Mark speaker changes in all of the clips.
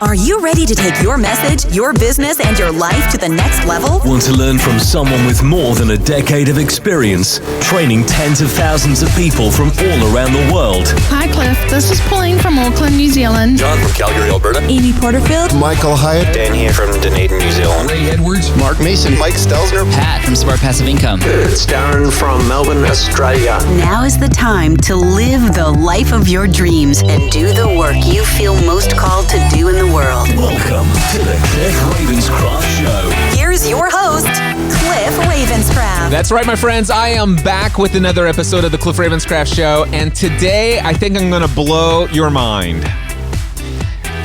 Speaker 1: Are you ready to take your message, your business, and your life to the next level?
Speaker 2: Want to learn from someone with more than a decade of experience, training tens of thousands of people from all around the world?
Speaker 3: Hi, Cliff. This is Pauline from Auckland, New Zealand.
Speaker 4: John from Calgary, Alberta.
Speaker 1: Amy Porterfield.
Speaker 5: Michael Hyatt.
Speaker 4: Dan here from Dunedin, New Zealand.
Speaker 6: Ray Edwards.
Speaker 5: Mark Mason. Mike Stelzner.
Speaker 7: Pat from Smart Passive Income.
Speaker 8: It's Darren from Melbourne, Australia.
Speaker 1: Now is the time to live the life of your dreams and do the work you feel most called to do in the world.
Speaker 2: Welcome to the Cliff Ravenscraft Show.
Speaker 1: Here's your host, Cliff Ravenscraft.
Speaker 6: That's right, my friends. I am back with another episode of the Cliff Ravenscraft Show, and today I think I'm going to blow your mind.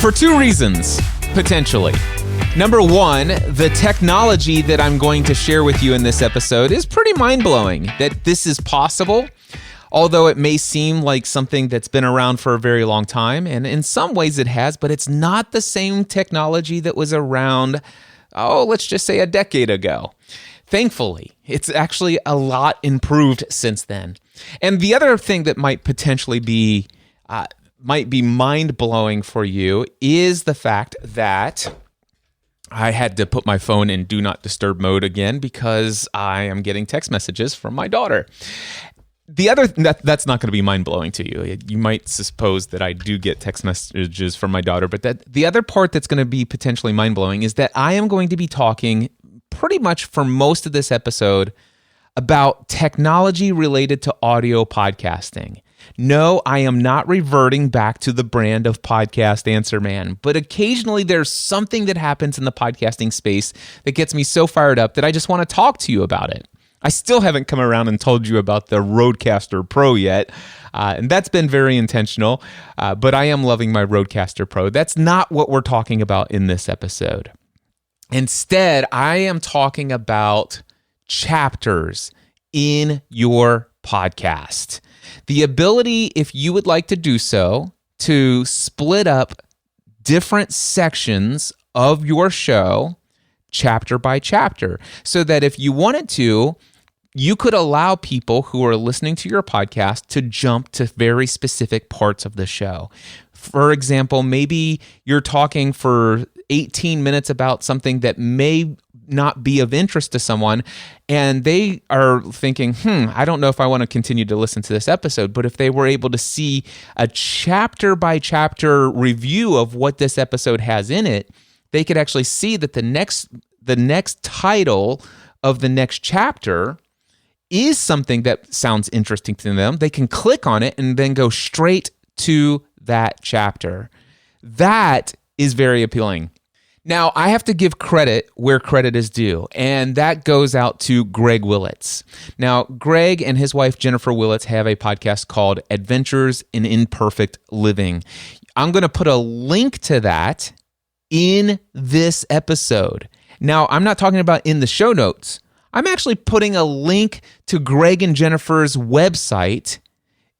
Speaker 6: For two reasons, potentially. Number one, the technology that I'm going to share with you in this episode is pretty mind-blowing, that this is possible. Although it may seem like something that's been around for a very long time, and in some ways it has, but it's not the same technology that was around, let's just say a decade ago. Thankfully, it's actually a lot improved since then. And the other thing that might potentially be mind-blowing for you is the fact that I had to put my phone in Do Not Disturb mode again because I am getting text messages from my daughter. The other, that's not going to be mind-blowing to you. You might suppose that I do get text messages from my daughter, but the other part that's going to be potentially mind-blowing is that I am going to be talking pretty much for most of this episode about technology related to audio podcasting. No, I am not reverting back to the brand of Podcast Answer Man, but occasionally there's something that happens in the podcasting space that gets me so fired up that I just want to talk to you about it. I still haven't come around and told you about the Rodecaster Pro yet, and that's been very intentional, but I am loving my Rodecaster Pro. That's not what we're talking about in this episode. Instead, I am talking about chapters in your podcast. The ability, if you would like to do so, to split up different sections of your show chapter by chapter, so that if you wanted to, you could allow people who are listening to your podcast to jump to very specific parts of the show. For example, maybe you're talking for 18 minutes about something that may not be of interest to someone, and they are thinking, I don't know if I want to continue to listen to this episode. But if they were able to see a chapter by chapter review of what this episode has in it, they could actually see that the next title of the next chapter is something that sounds interesting to them. They can click on it and then go straight to that chapter. That is very appealing. Now, I have to give credit where credit is due, and that goes out to Greg Willits. Now, Greg and his wife, Jennifer Willits, have a podcast called Adventures in Imperfect Living. I'm going to put a link to that in this episode. Now, I'm not talking about in the show notes. I'm actually putting a link to Greg and Jennifer's website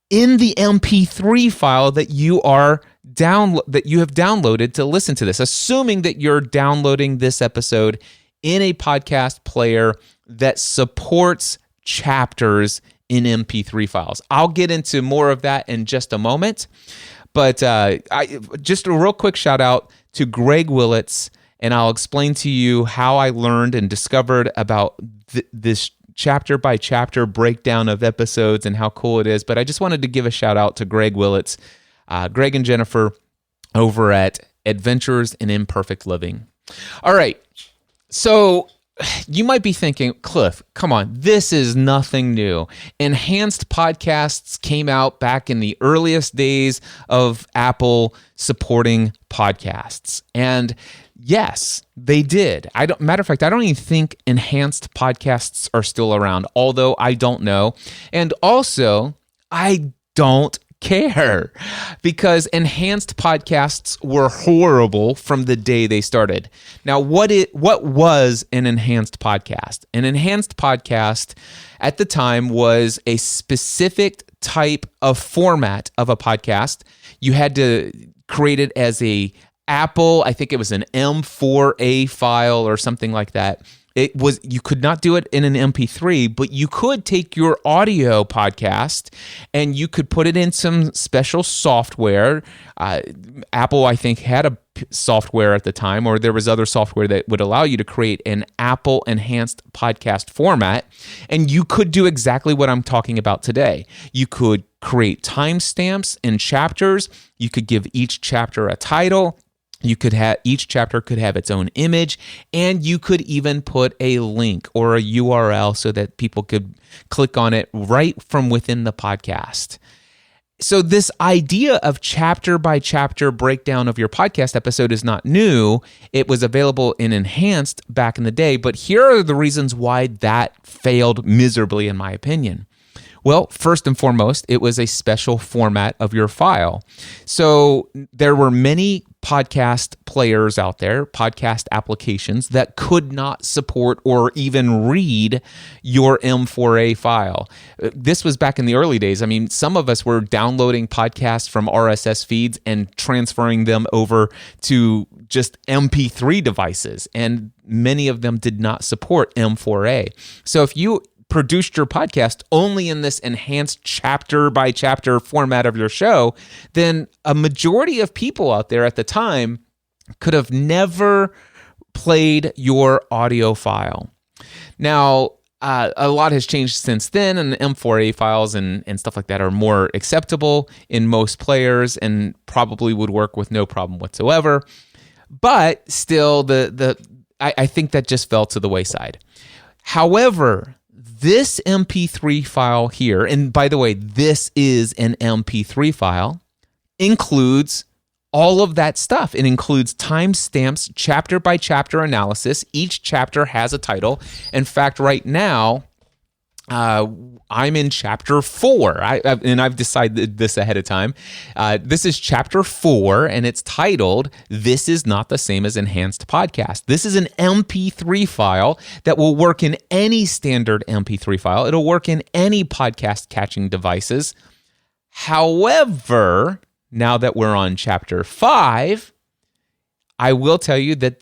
Speaker 6: in the MP3 file that you have downloaded to listen to this, assuming that you're downloading this episode in a podcast player that supports chapters in MP3 files. I'll get into more of that in just a moment, but just a real quick shout out to Greg Willits, and I'll explain to you how I learned and discovered about this chapter by chapter breakdown of episodes and how cool it is. But I just wanted to give a shout out to Greg Willits, Greg and Jennifer over at Adventures in Imperfect Living. All right, so you might be thinking, Cliff, come on, this is nothing new. Enhanced podcasts came out back in the earliest days of Apple supporting podcasts. And yes, they did. Matter of fact, I don't even think enhanced podcasts are still around, although I don't know. And also, I don't care, because enhanced podcasts were horrible from the day they started. Now, what was an enhanced podcast? An enhanced podcast at the time was a specific type of format of a podcast. You had to create it as a Apple, I think it was an M4A file or something like that. You could not do it in an MP3, but you could take your audio podcast and you could put it in some special software. Apple, I think, had a software at the time, or there was other software that would allow you to create an Apple enhanced podcast format. And you could do exactly what I'm talking about today. You could create timestamps in chapters. You could give each chapter a title. You could have each chapter could have its own image, and you could even put a link or a URL so that people could click on it right from within the podcast. So this idea of chapter by chapter breakdown of your podcast episode is not new. It was available in Enhanced back in the day, but here are the reasons why that failed miserably, in my opinion. Well, first and foremost, it was a special format of your file. So there were many podcast players out there, podcast applications that could not support or even read your M4A file. This was back in the early days. I mean, some of us were downloading podcasts from RSS feeds and transferring them over to just MP3 devices, and many of them did not support M4A. So if you produced your podcast only in this enhanced chapter by chapter format of your show, then a majority of people out there at the time could have never played your audio file. Now, a lot has changed since then, and the M4A files and stuff like that are more acceptable in most players and probably would work with no problem whatsoever. But still, I think that just fell to the wayside. However, this MP3 file here, and by the way, this is an MP3 file, includes all of that stuff. It includes timestamps, chapter by chapter analysis. Each chapter has a title. In fact, right now, I'm in chapter 4, and I've decided this ahead of time. This is chapter 4, and it's titled, "This is Not the Same as Enhanced Podcast." This is an MP3 file that will work in any standard MP3 file. It'll work in any podcast catching devices. However, now that we're on chapter 5, I will tell you that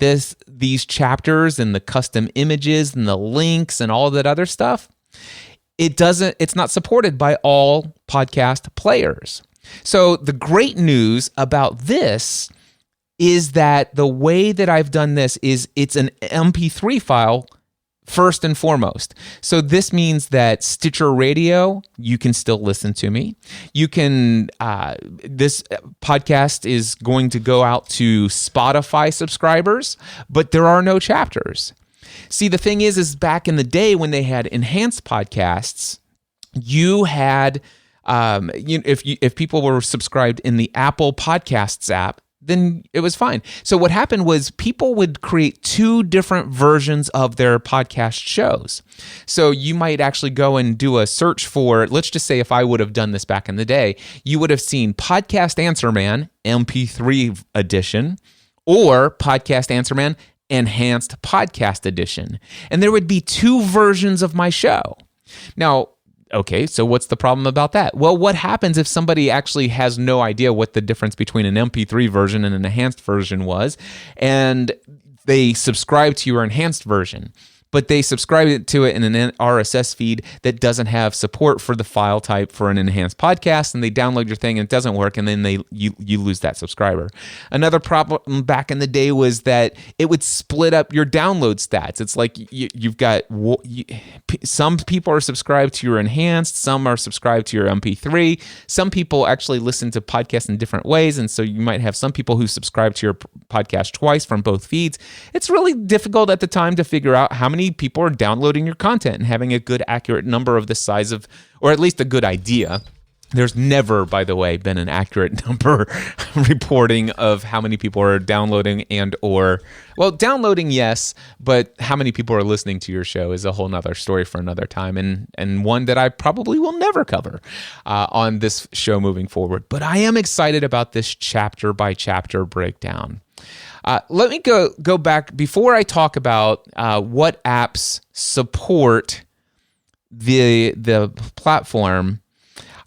Speaker 6: these chapters and the custom images and the links and all that other stuff, it's not supported by all podcast players. So the great news about this is that the way that I've done this is it's an MP3 file first and foremost. So this means that Stitcher Radio, you can still listen to me. You can, this podcast is going to go out to Spotify subscribers, but there are no chapters. See, the thing is back in the day when they had enhanced podcasts, you had, if people were subscribed in the Apple Podcasts app, then it was fine. So what happened was people would create 2 different versions of their podcast shows. So you might actually go and do a search for, let's just say if I would have done this back in the day, you would have seen Podcast Answer Man MP3 edition or Podcast Answer Man Enhanced Podcast Edition. And there would be 2 versions of my show. Now, okay, so what's the problem about that? Well, what happens if somebody actually has no idea what the difference between an MP3 version and an enhanced version was, and they subscribe to your enhanced version, but they subscribe to it in an RSS feed that doesn't have support for the file type for an enhanced podcast, and they download your thing and it doesn't work, and then you lose that subscriber. Another problem back in the day was that it would split up your download stats. It's like you've got some people are subscribed to your enhanced, some are subscribed to your MP3. Some people actually listen to podcasts in different ways, and so you might have some people who subscribe to your podcast twice from both feeds. It's really difficult at the time to figure out how many people are downloading your content and having a good, accurate number of the size of, or at least a good idea. There's never, by the way, been an accurate number reporting of how many people are downloading downloading, yes, but how many people are listening to your show is a whole nother story for another time, and one that I probably will never cover on this show moving forward. But I am excited about this chapter by chapter breakdown. Let me go back before I talk about what apps support the platform.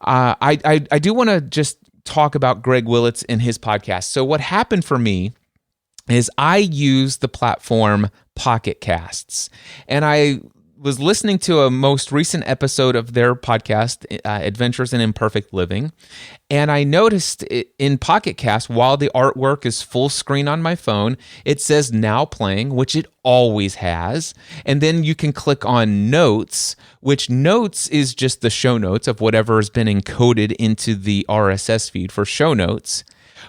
Speaker 6: I do want to just talk about Greg Willits and his podcast. So what happened for me is I use the platform Pocket Casts, and I was listening to a most recent episode of their podcast, Adventures in Imperfect Living, and I noticed in Pocket Cast, while the artwork is full screen on my phone, it says now playing, which it always has. And then you can click on notes, which notes is just the show notes of whatever has been encoded into the RSS feed for show notes.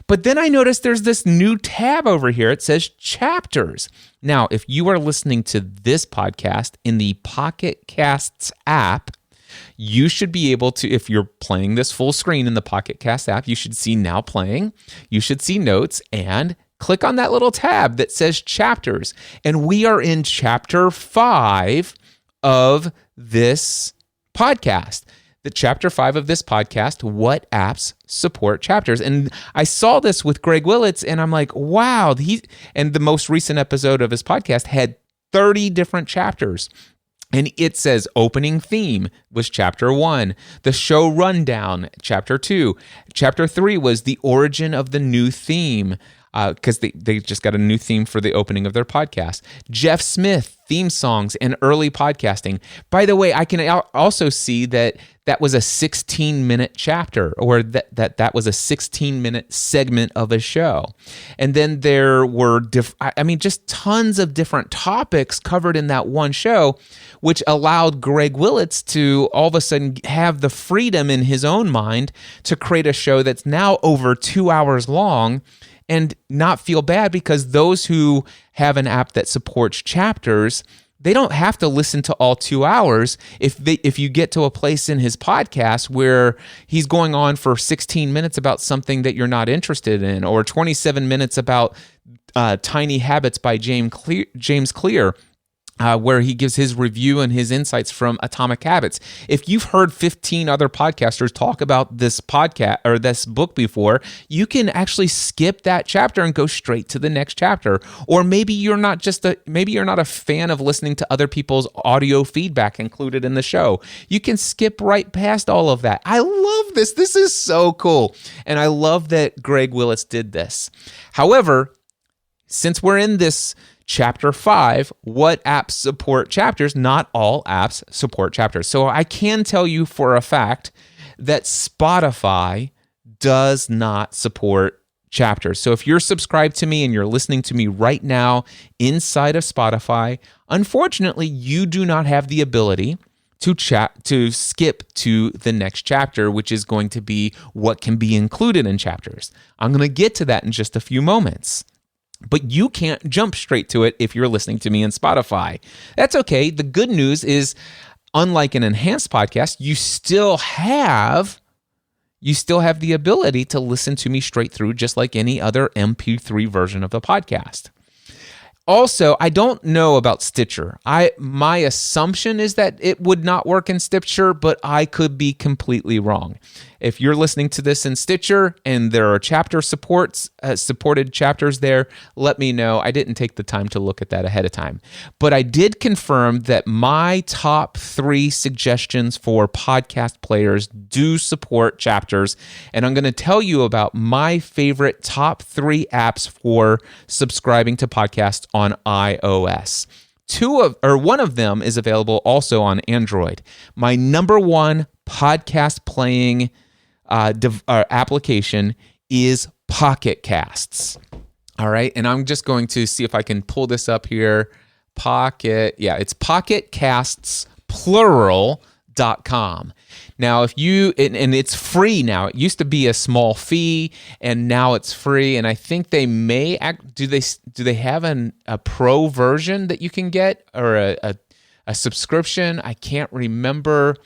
Speaker 6: But then I noticed there's this new tab over here. It says chapters. Now, if you are listening to this podcast in the Pocket Casts app, you should be able to, if you're playing this full screen in the Pocket Cast app, you should see now playing, you should see notes, and click on that little tab that says chapters. And we are in chapter 5 of this podcast. The chapter 5 of this podcast, what apps support chapters? And I saw this with Greg Willits, and I'm like, wow. And the most recent episode of his podcast had 30 different chapters. And it says opening theme was chapter 1, the show rundown, chapter 2. Chapter 3 was the origin of the new theme, because they just got a new theme for the opening of their podcast. Jeff Smith, theme songs, and early podcasting. By the way, I can also see that was a 16-minute chapter, or that was a 16-minute segment of a show. And then there were, just tons of different topics covered in that one show, which allowed Greg Willits to all of a sudden have the freedom in his own mind to create a show that's now over 2 hours long, and not feel bad, because those who have an app that supports chapters, they don't have to listen to all 2 hours. If you get to a place in his podcast where he's going on for 16 minutes about something that you're not interested in, or 27 minutes about Tiny Habits by James Clear, where he gives his review and his insights from Atomic Habits. If you've heard 15 other podcasters talk about this podcast or this book before, you can actually skip that chapter and go straight to the next chapter. Or maybe you're not a fan of listening to other people's audio feedback included in the show. You can skip right past all of that. I love this. This is so cool. And I love that Greg Willits did this. However, since we're in this Chapter 5, what apps support chapters? Not all apps support chapters. So I can tell you for a fact that Spotify does not support chapters. So if you're subscribed to me and you're listening to me right now inside of Spotify, unfortunately, you do not have the ability to skip to the next chapter, which is going to be what can be included in chapters. I'm going to get to that in just a few moments. But you can't jump straight to it if you're listening to me in Spotify. That's okay. The good news is, unlike an enhanced podcast, you still have the ability to listen to me straight through, just like any other MP3 version of a podcast. Also, I don't know about Stitcher. My assumption is that it would not work in Stitcher, but I could be completely wrong. If you're listening to this in Stitcher and there are chapter supported chapters there, let me know. I didn't take the time to look at that ahead of time. But I did confirm that my top 3 suggestions for podcast players do support chapters, and I'm going to tell you about my favorite top 3 apps for subscribing to podcasts on iOS. One of them is available also on Android. My number 1 podcast playing application is Pocket Casts. All right, and I'm just going to see if I can pull this up here. It's pocketcastsplural.com. Now, and it's free now. It used to be a small fee, and now it's free. And I think they may do they have a pro version that you can get, or a subscription? I can't remember.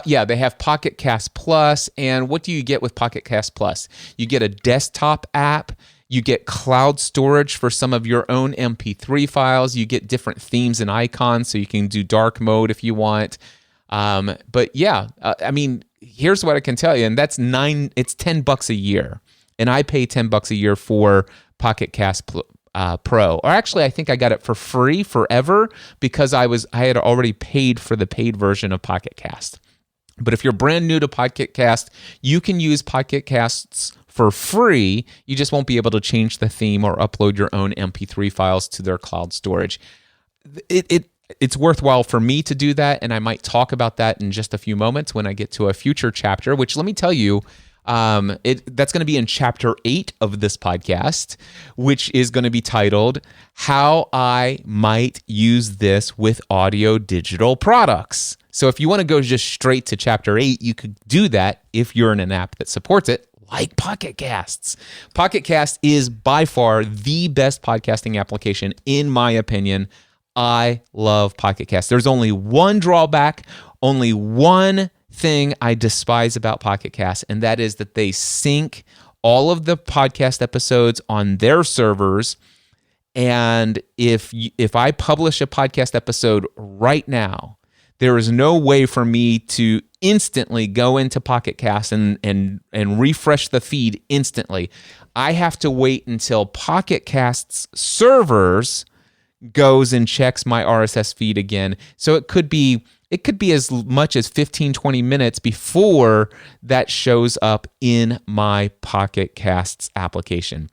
Speaker 6: They have Pocket Cast Plus, and what do you get with Pocket Cast Plus? You get a desktop app, you get cloud storage for some of your own MP3 files, you get different themes and icons, so you can do dark mode if you want. Here's what I can tell you, and it's $10 a year, and I pay $10 a year for Pocket Cast Pro. Or actually, I think I got it for free forever because I had already paid for the paid version of Pocket Cast. But if you're brand new to Pocket Cast, you can use Pocket Casts for free. You just won't be able to change the theme or upload your own MP3 files to their cloud storage. it's worthwhile for me to do that, and I might talk about that in just a few moments when I get to a future chapter, which let me tell you, that's going to be in chapter 8 of this podcast, which is going to be titled How I Might Use This with Audio Digital Products. So if you want to go just straight to chapter 8, you could do that if you're in an app that supports it, like Pocket Casts. Pocket Cast is by far the best podcasting application, in my opinion. I love Pocket Cast. There's only one drawback, only one thing I despise about Pocket Cast, and that is that they sync all of the podcast episodes on their servers. And if I publish a podcast episode right now, there is no way for me to instantly go into Pocket Cast and refresh the feed instantly. I have to wait until Pocket Cast's servers goes and checks my RSS feed again. So it could be as much as 15-20 minutes before that shows up in my Pocket Casts application.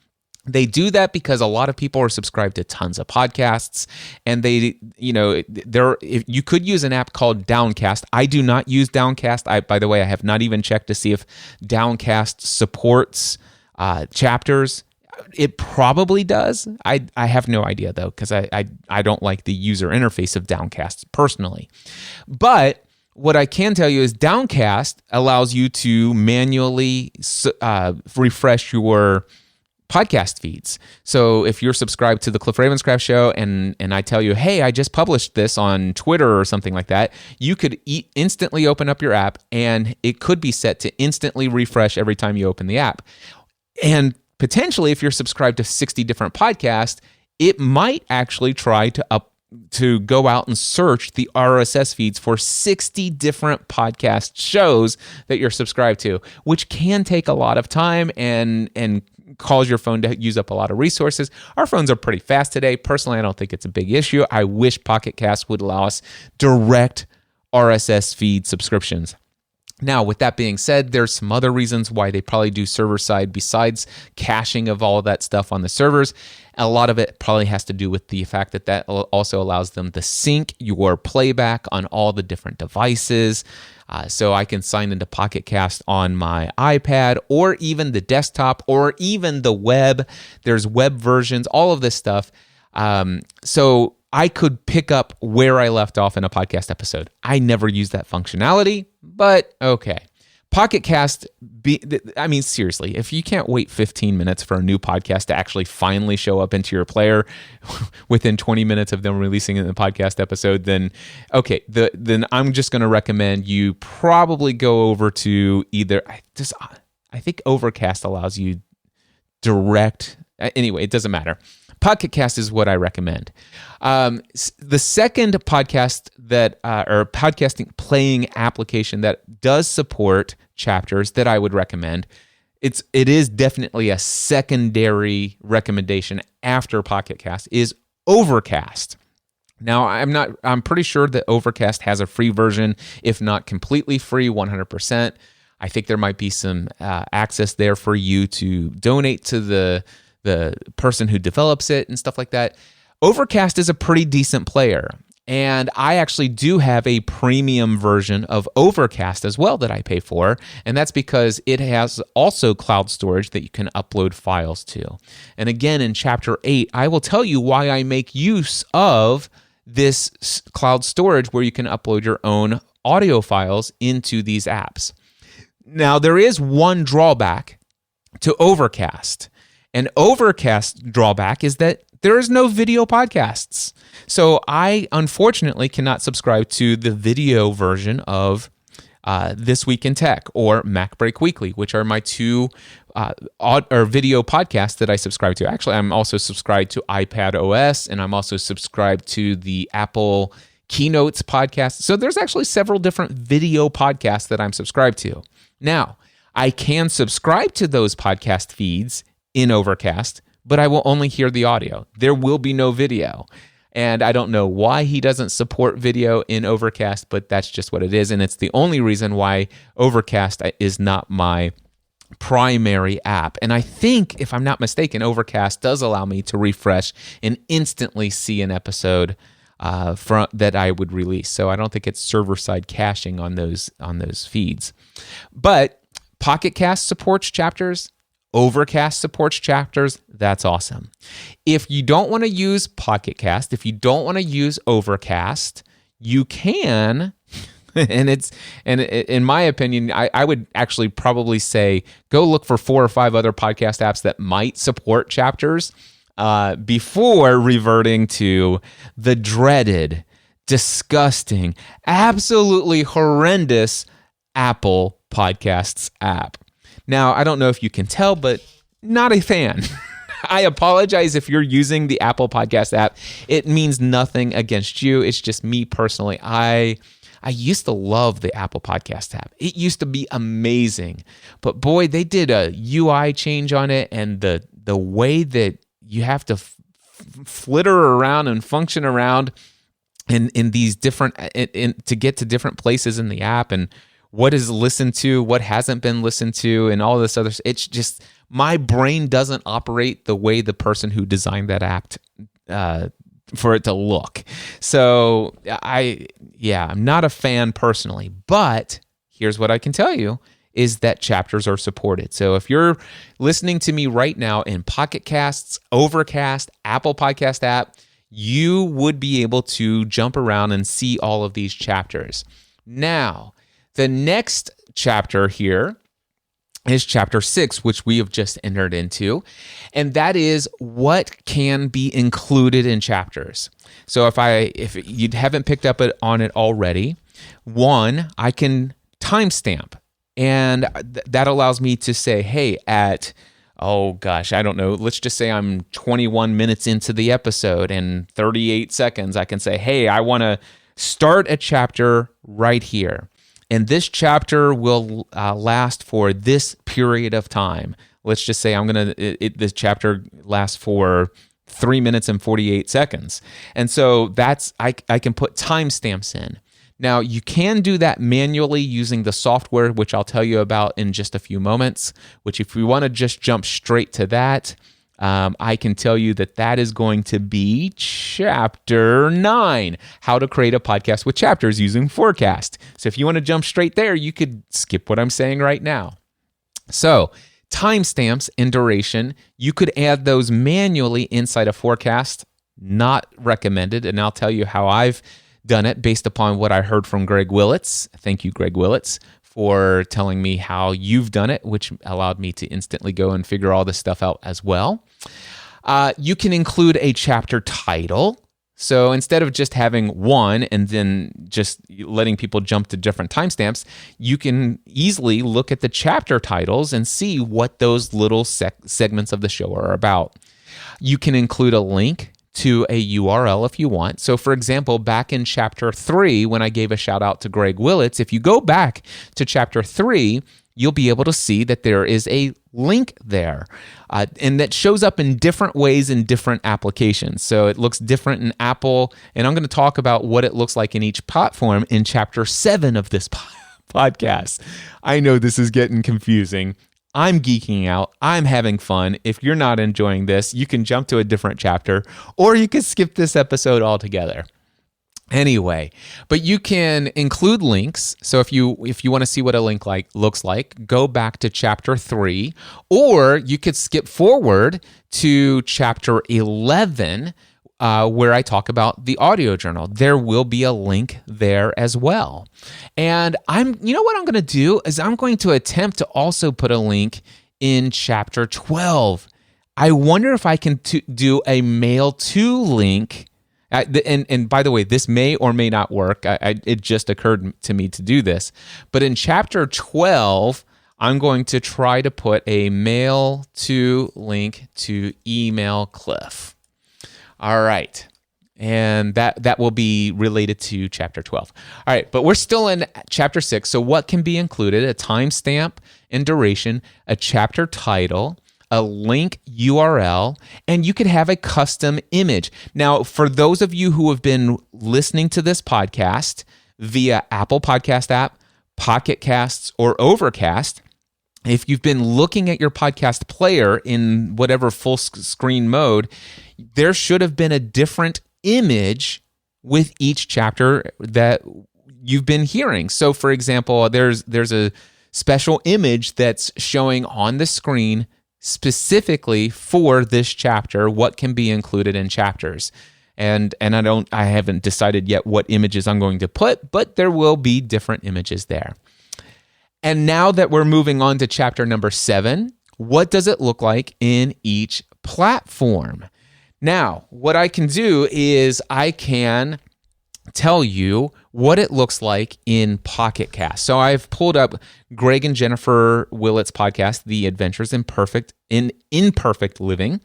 Speaker 6: They do that because a lot of people are subscribed to tons of podcasts, and if you could use an app called Downcast. I do not use Downcast. By the way, I have not even checked to see if Downcast supports chapters. It probably does. I have no idea, though, because I don't like the user interface of Downcast personally. But what I can tell you is Downcast allows you to manually refresh your podcast feeds. So if you're subscribed to the Cliff Ravenscraft Show and I tell you, hey, I just published this on Twitter or something like that, you could instantly open up your app, and it could be set to instantly refresh every time you open the app. And potentially, if you're subscribed to 60 different podcasts, it might actually try to go out and search the RSS feeds for 60 different podcast shows that you're subscribed to, which can take a lot of time and cause your phone to use up a lot of resources. Our phones are pretty fast today. Personally, I don't think it's a big issue. I wish Pocket Cast would allow us direct RSS feed subscriptions. Now, with that being said, there's some other reasons why they probably do server side besides caching of all of that stuff on the servers. A lot of it probably has to do with the fact that also allows them to sync your playback on all the different devices. So I can sign into Pocket Cast on my iPad or even the desktop or even the web. There's web versions, all of this stuff. So I could pick up where I left off in a podcast episode. I never use that functionality, but okay. Pocket Cast, seriously, if you can't wait 15 minutes for a new podcast to actually finally show up into your player within 20 minutes of them releasing it in the podcast episode, then okay, then I'm just going to recommend you probably go over to I think Overcast allows you direct. Anyway, it doesn't matter. Pocket Cast is what I recommend. The second podcast or podcasting playing application that does support chapters that I would recommend, it is definitely a secondary recommendation after Pocket Cast, is Overcast. Now, I'm pretty sure that Overcast has a free version, if not completely free, 100%. I think there might be some access there for you to donate to the person who develops it and stuff like that. Overcast is a pretty decent player, and I actually do have a premium version of Overcast as well that I pay for, and that's because it has also cloud storage that you can upload files to. And again, in Chapter 8, I will tell you why I make use of this cloud storage where you can upload your own audio files into these apps. Now, there is one drawback to Overcast. An Overcast drawback is that there is no video podcasts. So I unfortunately cannot subscribe to the video version of This Week in Tech or Mac Break Weekly, which are my two video podcasts that I subscribe to. Actually, I'm also subscribed to iPad OS, and I'm also subscribed to the Apple Keynotes podcast. So there's actually several different video podcasts that I'm subscribed to. Now, I can subscribe to those podcast feeds in Overcast, but I will only hear the audio. There will be no video. And I don't know why he doesn't support video in Overcast, but that's just what it is. And it's the only reason why Overcast is not my primary app. And I think, if I'm not mistaken, Overcast does allow me to refresh and instantly see an episode that I would release. So I don't think it's server-side caching on those feeds. But Pocket Cast supports chapters. Overcast supports chapters. That's awesome. If you don't want to use Pocket Cast, if you don't want to use Overcast, you can, and in my opinion, I would actually probably say go look for 4 or 5 other podcast apps that might support chapters before reverting to the dreaded, disgusting, absolutely horrendous Apple Podcasts app. Now, I don't know if you can tell, but not a fan. I apologize if you're using the Apple Podcast app. It means nothing against you. It's just me personally. I used to love the Apple Podcast app. It used to be amazing. But boy, they did a UI change on it, and the way that you have to flitter around and function around in these different to get to different places in the app, and what is listened to, what hasn't been listened to, and all this other. It's just my brain doesn't operate the way the person who designed that app for it to look. So I'm not a fan personally, but here's what I can tell you is that chapters are supported. So if you're listening to me right now in Pocket Casts, Overcast, Apple Podcast app, you would be able to jump around and see all of these chapters. Now, the next chapter here is chapter 6, which we have just entered into, and that is what can be included in chapters. So if you haven't picked up on it already, one, I can timestamp, and that allows me to say, hey, at I don't know, let's just say I'm 21 minutes into the episode and 38 seconds, I can say, hey, I want to start a chapter right here. And this chapter will last for this period of time. Let's just say this chapter lasts for 3 minutes and 48 seconds. And so I can put timestamps in. Now, you can do that manually using the software, which I'll tell you about in just a few moments, which if we want to just jump straight to that, I can tell you that is going to be chapter 9, how to create a podcast with chapters using Forecast. So if you want to jump straight there, you could skip what I'm saying right now. So timestamps and duration, you could add those manually inside of Forecast. Not recommended, and I'll tell you how I've done it based upon what I heard from Greg Willits. Thank you, Greg Willits, for telling me how you've done it, which allowed me to instantly go and figure all this stuff out as well. You can include a chapter title. So instead of just having one and then just letting people jump to different timestamps, you can easily look at the chapter titles and see what those little segments of the show are about. You can include a link to a URL if you want. So for example, back in chapter 3, when I gave a shout out to Greg Willits, if you go back to chapter 3, you'll be able to see that there is a link there. And that shows up in different ways in different applications. So it looks different in Apple, and I'm going to talk about what it looks like in each platform in chapter 7 of this podcast. I know this is getting confusing. I'm geeking out. I'm having fun. If you're not enjoying this, you can jump to a different chapter, or you can skip this episode altogether. Anyway, but you can include links. So if you want to see what a link looks like, go back to chapter 3, or you could skip forward to chapter 11, where I talk about the audio journal. There will be a link there as well. And what I'm going to do is I'm going to attempt to also put a link in chapter 12. I wonder if I can do a mail to link. And by the way, this may or may not work. It just occurred to me to do this. But in chapter 12, I'm going to try to put a mail to link to email Cliff. All right. And that will be related to chapter 12. All right, but we're still in chapter 6. So what can be included? A timestamp and duration, a chapter title, a link URL, and you could have a custom image. Now, for those of you who have been listening to this podcast via Apple Podcast app, Pocket Casts, or Overcast, if you've been looking at your podcast player in whatever full screen mode, there should have been a different image with each chapter that you've been hearing. So for example, there's a special image that's showing on the screen specifically for this chapter what can be included in chapters. And I haven't decided yet what images I'm going to put, but there will be different images there. And now that we're moving on to chapter number 7, what does it look like in each platform? Now, what I can do is I can tell you what it looks like in Pocket Cast. So I've pulled up Greg and Jennifer Willett's podcast, The Adventures in Imperfect Living.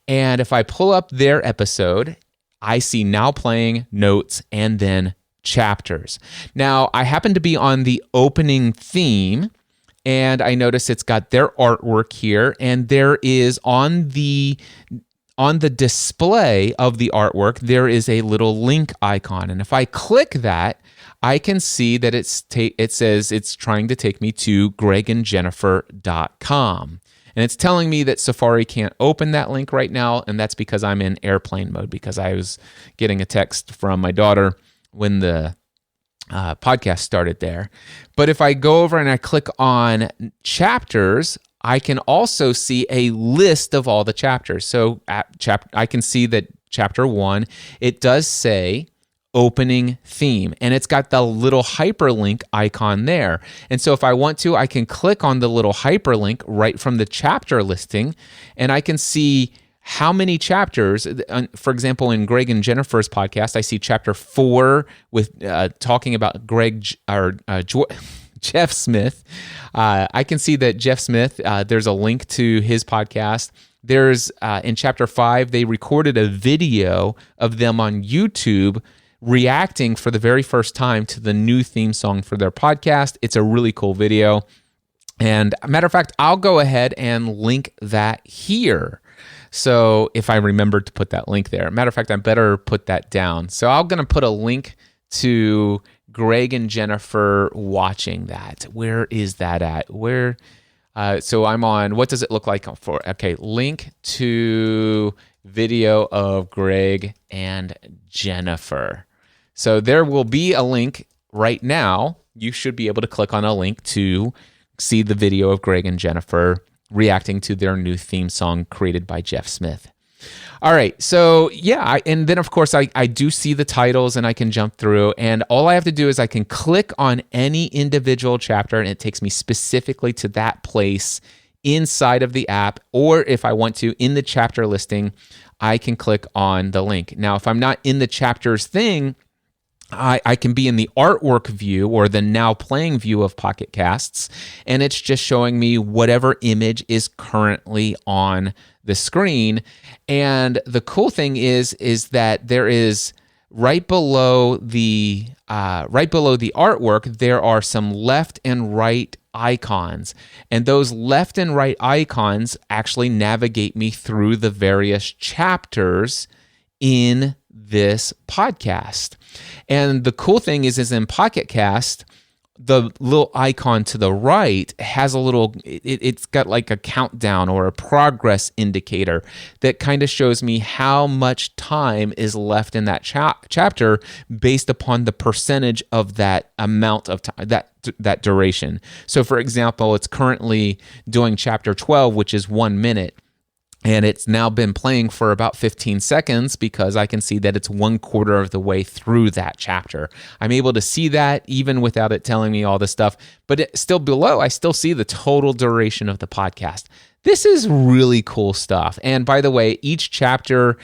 Speaker 6: And if I pull up their episode, I see now playing, notes, and then chapters. Now, I happen to be on the opening theme, and I notice it's got their artwork here, and there is on the display of the artwork, there is a little link icon. And if I click that, I can see that it says it's trying to take me to gregandjennifer.com. And it's telling me that Safari can't open that link right now, and that's because I'm in airplane mode, because I was getting a text from my daughter when the podcast started there. But if I go over and I click on chapters, I can also see a list of all the chapters. So I can see that chapter 1, it does say opening theme, and it's got the little hyperlink icon there. And so if I want to, I can click on the little hyperlink right from the chapter listing, and I can see how many chapters. For example, in Greg and Jennifer's podcast, I see chapter 4 with talking about Jeff Smith. I can see that Jeff Smith, there's a link to his podcast. There's in chapter 5, they recorded a video of them on YouTube reacting for the very first time to the new theme song for their podcast. It's a really cool video. And matter of fact, I'll go ahead and link that here. So if I remember to put that link there. Matter of fact, I better put that down. So I'm going to put a link to Greg and Jennifer watching that. Where is that at? So I'm on, what does it look like for? Okay, link to video of Greg and Jennifer. So there will be a link right now. You should be able to click on a link to see the video of Greg and Jennifer reacting to their new theme song created by Jeff Smith. All right, so yeah, and then of course I do see the titles and I can jump through, and all I have to do is I can click on any individual chapter and it takes me specifically to that place inside of the app, or if I want to, in the chapter listing, I can click on the link. Now, if I'm not in the chapters thing, I can be in the artwork view or the now playing view of Pocket Casts, and it's just showing me whatever image is currently on the screen. And the cool thing is that there is right below the artwork, there are some left and right icons, and those left and right icons actually navigate me through the various chapters in this podcast. And the cool thing is in Pocket Cast, the little icon to the right has a little, it's got like a countdown or a progress indicator that kind of shows me how much time is left in that chapter based upon the percentage of that amount of time, that duration. So for example, it's currently doing chapter 12, which is 1 minute. And it's now been playing for about 15 seconds because I can see that it's 1/4 of the way through that chapter. I'm able to see that even without it telling me all this stuff. But still below, I still see the total duration of the podcast. This is really cool stuff. And by the way, each chapter,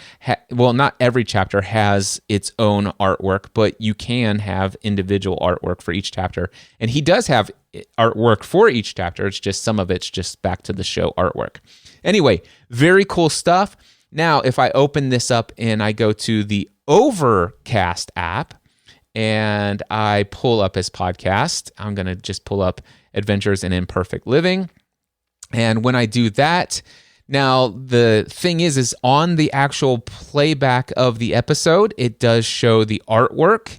Speaker 6: not every chapter has its own artwork, but you can have individual artwork for each chapter. And he does have artwork for each chapter. It's just some of it's just back to the show artwork. Anyway, very cool stuff. Now, if I open this up and I go to the Overcast app and I pull up his podcast, I'm going to just pull up Adventures in Imperfect Living. And when I do that, now the thing is on the actual playback of the episode, it does show the artwork.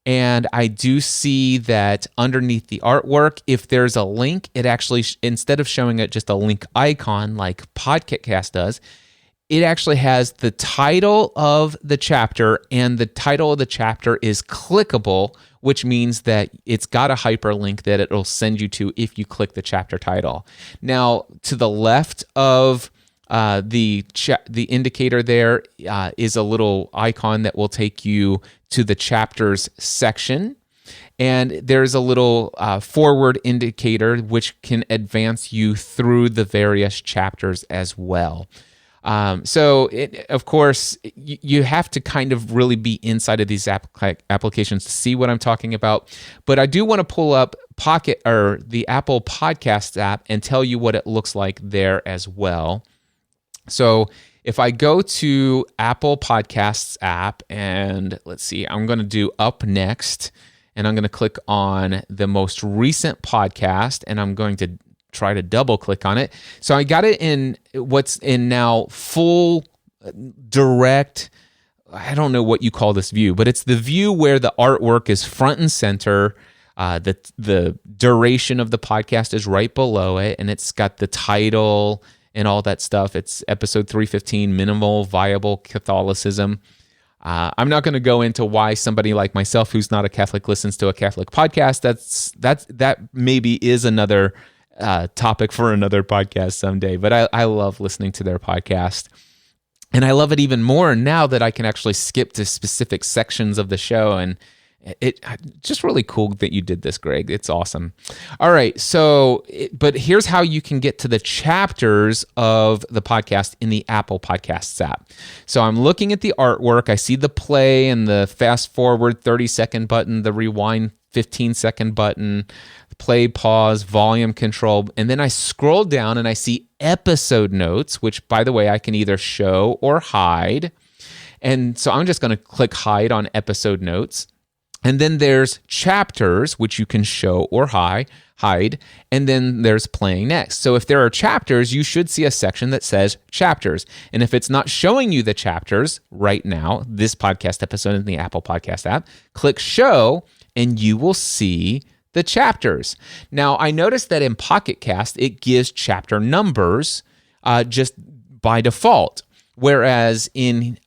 Speaker 6: And I do see that underneath the artwork, if there's a link, it actually, instead of showing it just a link icon like Podcast does, it actually has the title of the chapter, and the title of the chapter is clickable, which means that it's got a hyperlink that it'll send you to if you click the chapter title. Now, to the left of the indicator there is a little icon that will take you to the chapters section. And there's a little forward indicator which can advance you through the various chapters as well. Of course, you have to kind of really be inside of these applications to see what I'm talking about. But I do want to pull up Pocket or the Apple Podcasts app and tell you what it looks like there as well. So if I go to Apple Podcasts app, and let's see, I'm going to do Up Next, and I'm going to click on the most recent podcast, and I'm going to try to double click on it. So I got it in what's in now full direct, I don't know what you call this view, but it's the view where the artwork is front and center. The duration of the podcast is right below it, and it's got the title and all that stuff. It's episode 315, Minimal Viable Catholicism. I'm not going to go into why somebody like myself who's not a Catholic listens to a Catholic podcast. That maybe is another topic for another podcast someday. But I love listening to their podcast. And I love it even more now that I can actually skip to specific sections of the show. And it just really cool that you did this, Greg. It's awesome. All right. But here's how you can get to the chapters of the podcast in the Apple Podcasts app. So I'm looking at the artwork. I see the play and the fast forward 30-second button, the rewind 15-second button, play, pause, volume control. And then I scroll down and I see episode notes, which, by the way, I can either show or hide. And so I'm just going to click hide on episode notes. And then there's chapters, which you can show or hide. And then there's playing next. So if there are chapters, you should see a section that says chapters. And if it's not showing you the chapters right now, this podcast episode in the Apple Podcast app, click show and you will see the chapters. Now, I noticed that in Pocket Cast, it gives chapter numbers just by default. Whereas in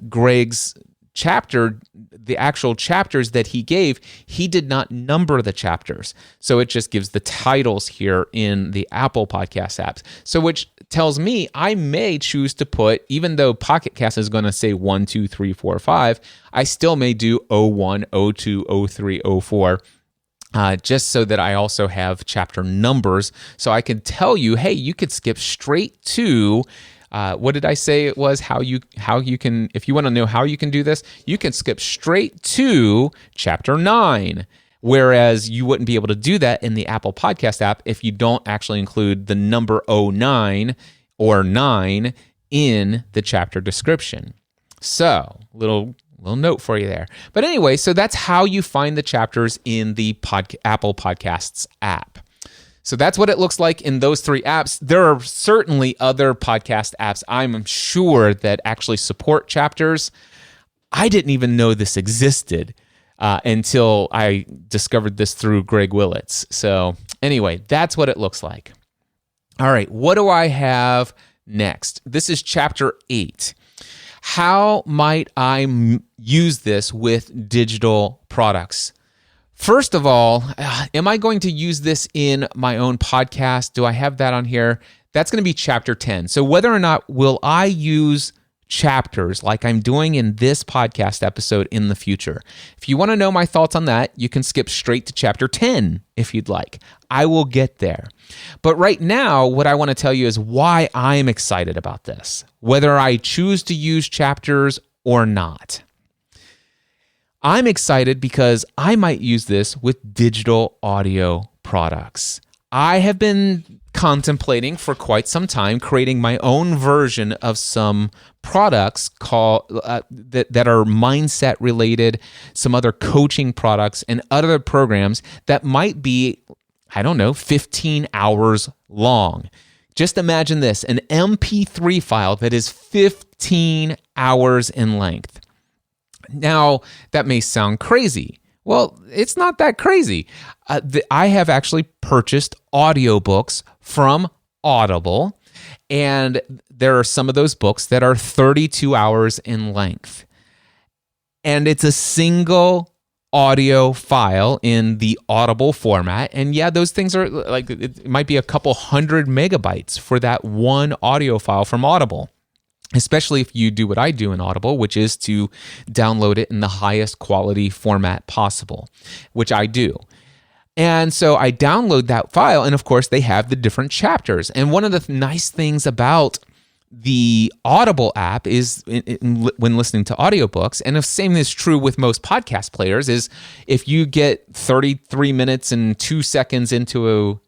Speaker 6: Greg's chapter, the actual chapters that he gave, he did not number the chapters. So it just gives the titles here in the Apple Podcast apps. So which tells me I may choose to put, even though Pocket Cast is going to say 1, 2, 3, 4, 5, I still may do 01, 02, 03, 04. Just so that I also have chapter numbers. So I can tell you, hey, you could skip straight to what did I say it was? How you can, if you want to know how you can do this, you can skip straight to chapter 9. Whereas you wouldn't be able to do that in the Apple Podcast app if you don't actually include the number 09 or 9 in the chapter description. So, little note for you there. But anyway, so that's how you find the chapters in the Apple Podcasts app. So that's what it looks like in those three apps. There are certainly other podcast apps I'm sure that actually support chapters. I didn't even know this existed until I discovered this through Greg Willits. So anyway, that's what it looks like. All right, what do I have next? This is chapter 8. How might I use this with digital products? First of all, am I going to use this in my own podcast? Do I have that on here? That's going to be chapter 10. So whether or not will I use chapters like I'm doing in this podcast episode in the future? If you want to know my thoughts on that, you can skip straight to chapter 10 if you'd like. I will get there. But right now, what I want to tell you is why I'm excited about this, whether I choose to use chapters or not. I'm excited because I might use this with digital audio products. I have been contemplating for quite some time creating my own version of some products called that are mindset related, some other coaching products and other programs that might be, 15 hours long. Just imagine this, an MP3 file that is 15 hours in length. Now, that may sound crazy. Well, it's not that crazy. I have actually purchased audiobooks from Audible, And there are some of those books that are 32 hours in length. And it's a single audio file in the Audible format. And yeah, those things are like, it might be a couple hundred megabytes for that one audio file from Audible, especially if you do what I do in Audible, which is to download it in the highest quality format possible, which I do. And so I download that file, and of course they have the different chapters. And one of the nice things about the Audible app is when listening to audiobooks, and the same is true with most podcast players, is if you get 33 minutes and 2 seconds into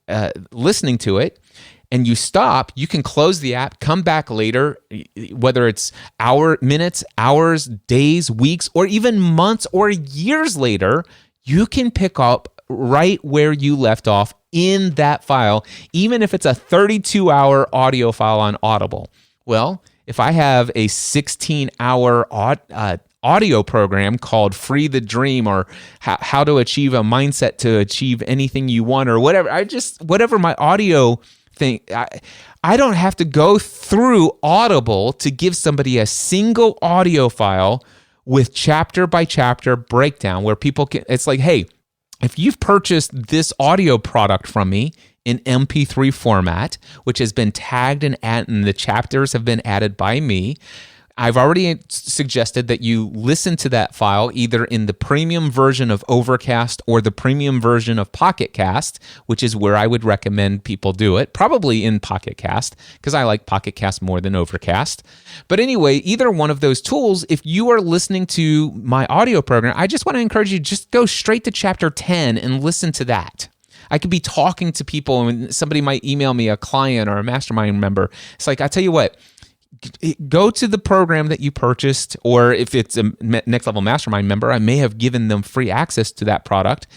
Speaker 6: listening to it and you stop, you can close the app, come back later, whether it's minutes, hours, days, weeks, or even months or years later, you can pick up right where you left off in that file, even if it's a 32-hour audio file on Audible. Well, if I have a 16-hour audio program called Free the Dream, or How to Achieve a Mindset to Achieve Anything You Want, or whatever my audio thing, I don't have to go through Audible to give somebody a single audio file with chapter by chapter breakdown where people can, it's like, hey, if you've purchased this audio product from me in MP3 format, which has been tagged and the chapters have been added by me, I've already suggested that you listen to that file either in the premium version of Overcast or the premium version of Pocket Cast, which is where I would recommend people do it, probably in Pocket Cast, because I like Pocket Cast more than Overcast. But anyway, either one of those tools, if you are listening to my audio program, I just want to encourage you, just go straight to chapter 10 and listen to that. I could be talking to people and somebody might email me, a client or a mastermind member. It's like, I tell you what, go to the program that you purchased, or if it's a Next Level Mastermind member, I may have given them free access to that product,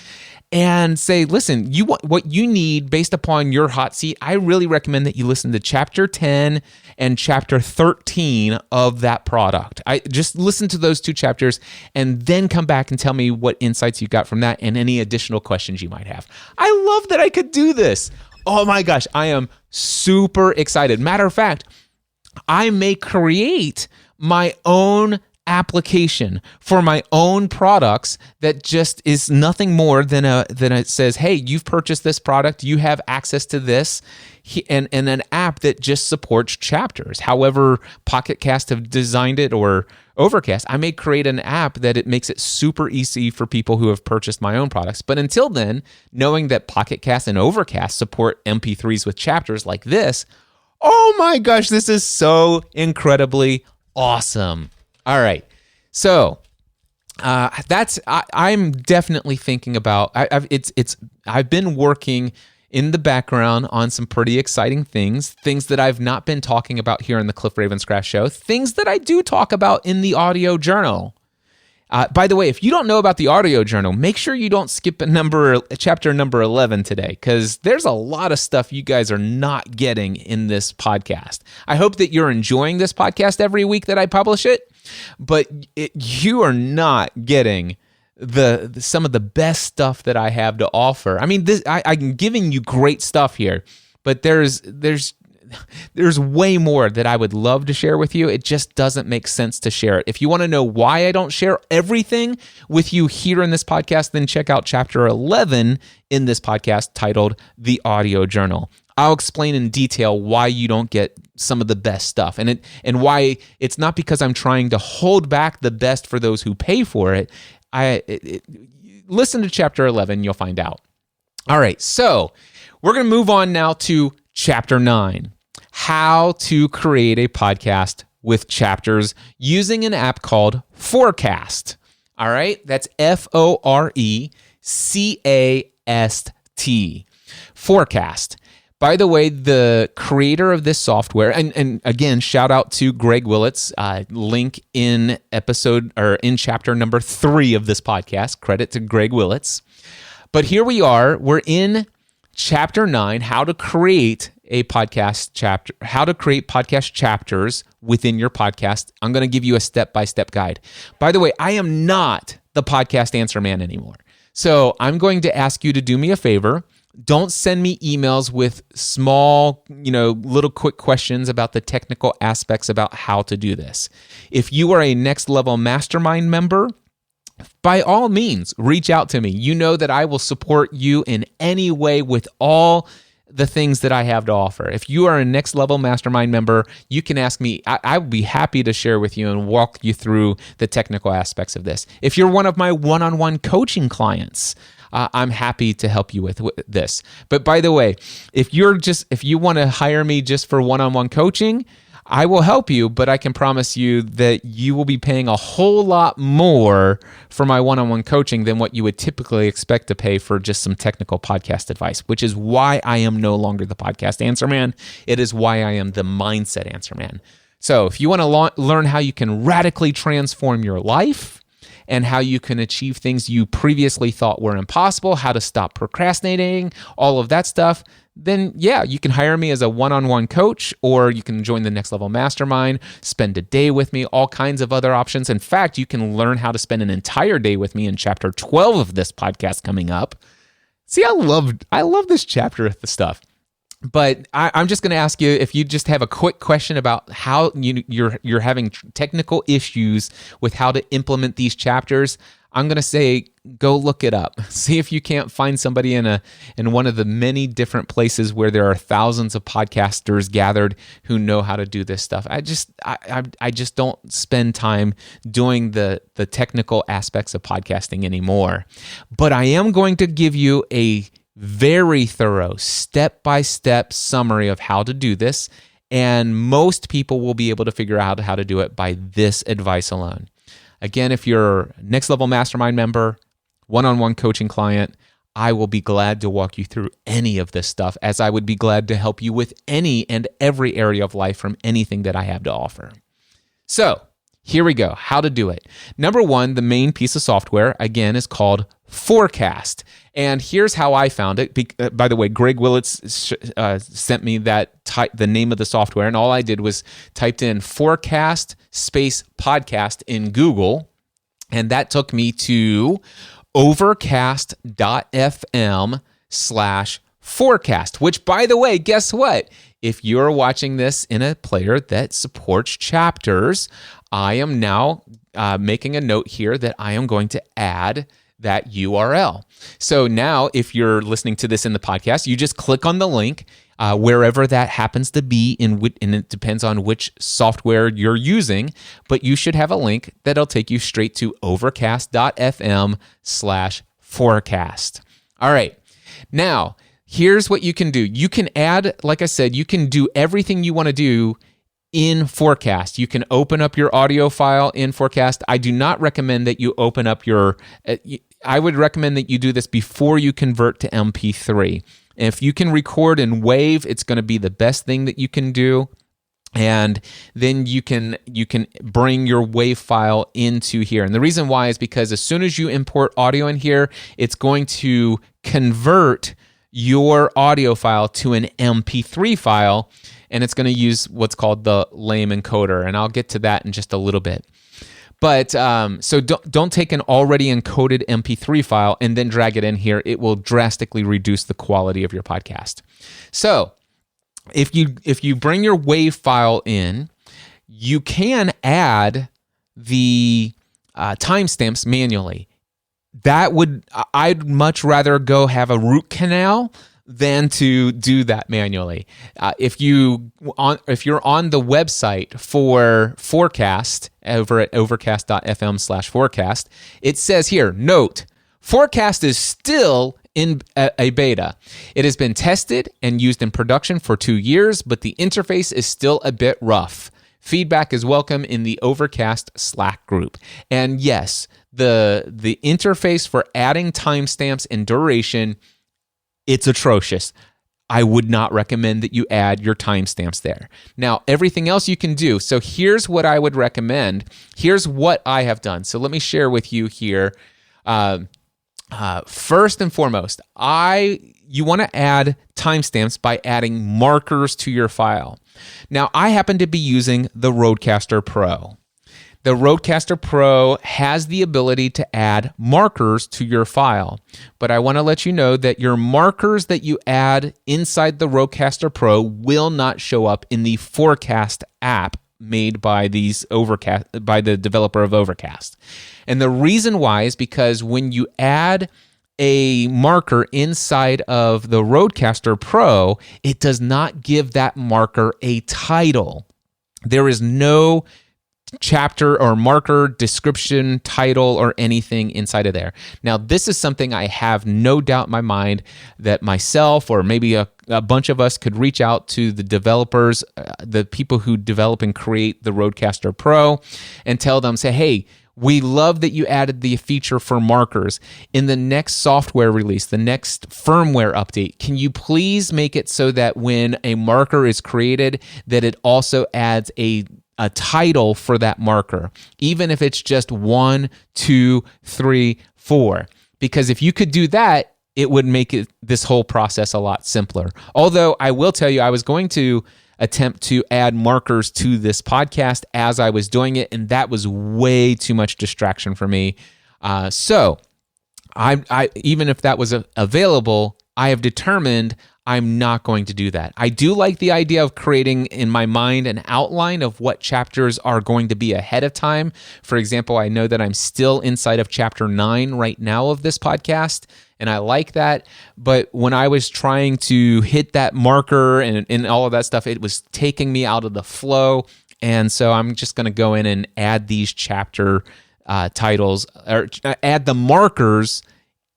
Speaker 6: and say, listen, you want what you need based upon your hot seat. I really recommend that you listen to chapter 10 and chapter 13 of that product. I just listen to those two chapters and then come back and tell me what insights you got from that and any additional questions you might have. I love that I could do this. Oh my gosh, I am super excited. Matter of fact, I may create my own application for my own products that just is nothing more than it says, hey, you've purchased this product, you have access to this, and an app that just supports chapters. However Pocket Cast have designed it, or Overcast, I may create an app that it makes it super easy for people who have purchased my own products. But until then, knowing that Pocket Cast and Overcast support MP3s with chapters like this, oh my gosh, this is so incredibly awesome. All right. So I'm definitely thinking about, I've been working in the background on some pretty exciting things that I've not been talking about here in the Cliff Ravenscraft Show, things that I do talk about in the audio journal. By the way, if you don't know about the audio journal, make sure you don't skip chapter number 11 today, because there's a lot of stuff you guys are not getting in this podcast. I hope that you're enjoying this podcast every week that I publish it, but you are not getting some of the best stuff that I have to offer. I mean, I'm giving you great stuff here, but there's way more that I would love to share with you. It just doesn't make sense to share it. If you want to know why I don't share everything with you here in this podcast, then check out chapter 11 in this podcast titled The Audio Journal. I'll explain in detail why you don't get some of the best stuff, and why it's not because I'm trying to hold back the best for those who pay for it. Listen to chapter 11, you'll find out. All right, so we're going to move on now to chapter 9. How to create a podcast with chapters using an app called Forecast. All right, that's Forecast. Forecast. By the way, the creator of this software, and again, shout out to Greg Willits, link in chapter number 3 of this podcast. Credit to Greg Willits. But here we are. We're in chapter 9, how to create a podcast chapter, how to create podcast chapters within your podcast. I'm going to give you a step-by-step guide. By the way, I am not the podcast answer man anymore. So I'm going to ask you to do me a favor. Don't send me emails with small, little quick questions about the technical aspects about how to do this. If you are a Next Level Mastermind member, by all means, reach out to me. You know that I will support you in any way with all the things that I have to offer. If you are a Next Level Mastermind member, you can ask me. I would be happy to share with you and walk you through the technical aspects of this. If you're one of my one-on-one coaching clients, I'm happy to help you with this. But by the way, if you want to hire me just for one-on-one coaching, I will help you, but I can promise you that you will be paying a whole lot more for my one-on-one coaching than what you would typically expect to pay for just some technical podcast advice, which is why I am no longer the podcast answer man. It is why I am the mindset answer man. So if you want to learn how you can radically transform your life and how you can achieve things you previously thought were impossible, how to stop procrastinating, all of that stuff, then yeah, you can hire me as a one-on-one coach, or you can join the Next Level Mastermind, spend a day with me, all kinds of other options. In fact, you can learn how to spend an entire day with me in chapter 12 of this podcast coming up. See, I love this chapter of the stuff. But I'm just going to ask you if you just have a quick question about how you're having technical issues with how to implement these chapters. I'm going to say, go look it up. See if you can't find somebody in one of the many different places where there are thousands of podcasters gathered who know how to do this stuff. I just don't spend time doing the technical aspects of podcasting anymore. But I am going to give you a very thorough step-by-step summary of how to do this, and most people will be able to figure out how to do it by this advice alone. Again, if you're a Next Level Mastermind member, one-on-one coaching client, I will be glad to walk you through any of this stuff, as I would be glad to help you with any and every area of life from anything that I have to offer. So here we go, how to do it. Number one, the main piece of software, again, is called Forecast. And here's how I found it. By the way, Greg Willits sent me the name of the software, and all I did was typed in Forecast space podcast in Google, and that took me to overcast.fm/forecast, which, by the way, guess what? If you're watching this in a player that supports chapters, I am now making a note here that I am going to add that URL. So now if you're listening to this in the podcast, you just click on the link wherever that happens to be, and it depends on which software you're using, but you should have a link that'll take you straight to overcast.fm/forecast. All right. Now, here's what you can do. You can add, like I said, you can do everything you want to do in Forecast. You can open up your audio file in Forecast. I do not recommend that you open up I would recommend that you do this before you convert to MP3. If you can record in WAV, it's going to be the best thing that you can do. And then you can bring your WAV file into here. And the reason why is because as soon as you import audio in here, it's going to convert your audio file to an MP3 file, and it's going to use what's called the LAME encoder. And I'll get to that in just a little bit. But so don't take an already encoded MP3 file and then drag it in here. It will drastically reduce the quality of your podcast. So if you bring your WAV file in, you can add the timestamps manually. I'd much rather go have a root canal than to do that manually. If you're on the website for Forecast over at overcast.fm/forecast, it says here, note, Forecast is still in a beta. It has been tested and used in production for 2 years, but the interface is still a bit rough. Feedback is welcome in the Overcast Slack group. And yes, the interface for adding timestamps and duration, it's atrocious. I would not recommend that you add your timestamps there. Now, everything else you can do. So here's what I would recommend. Here's what I have done. So let me share with you here. First and foremost, you want to add timestamps by adding markers to your file. Now, I happen to be using the Rodecaster Pro. the Rodecaster Pro has the ability to add markers to your file. But I want to let you know that your markers that you add inside the Rodecaster Pro will not show up in the Forecast app made by by the developer of Overcast. And the reason why is because when you add a marker inside of the Rodecaster Pro, it does not give that marker a title. There is no chapter or marker, description, title, or anything inside of there. Now, this is something I have no doubt in my mind that myself or maybe a bunch of us could reach out to the developers, the people who develop and create the Rodecaster Pro, and tell them, say, hey, we love that you added the feature for markers. In the next software release, the next firmware update, can you please make it so that when a marker is created, that it also adds a title for that marker, even if it's just 1, 2, 3, 4. Because if you could do that, it would make this whole process a lot simpler. Although I will tell you, I was going to attempt to add markers to this podcast as I was doing it, and that was way too much distraction for me. So I even if that was available, I have determined I'm not going to do that. I do like the idea of creating in my mind an outline of what chapters are going to be ahead of time. For example, I know that I'm still inside of chapter 9 right now of this podcast, and I like that. But when I was trying to hit that marker and all of that stuff, it was taking me out of the flow. And so I'm just going to go in and add these chapter titles, or add the markers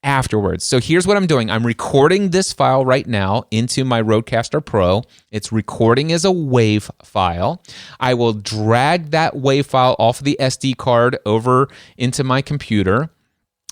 Speaker 6: afterwards. So here's what I'm doing. I'm recording this file right now into my Rodecaster Pro. It's recording as a WAV file. I will drag that WAV file off the SD card over into my computer,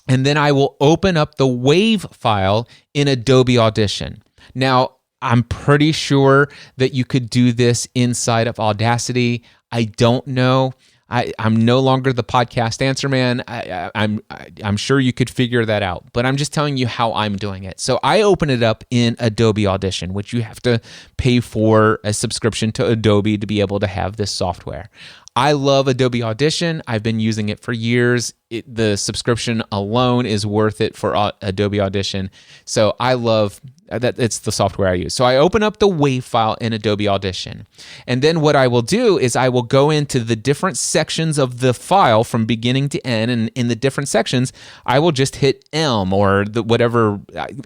Speaker 6: and then I will open up the WAV file in Adobe Audition. Now, I'm pretty sure that you could do this inside of Audacity. I don't know. I'm no longer the podcast answer man. I'm sure you could figure that out, but I'm just telling you how I'm doing it. So I open it up in Adobe Audition, which you have to pay for a subscription to Adobe to be able to have this software. I love Adobe Audition. I've been using it for years. The subscription alone is worth it for Adobe Audition. So I love that. It's the software I use. So I open up the WAV file in Adobe Audition. And then what I will do is I will go into the different sections of the file from beginning to end. And in the different sections, I will just hit M, or whatever.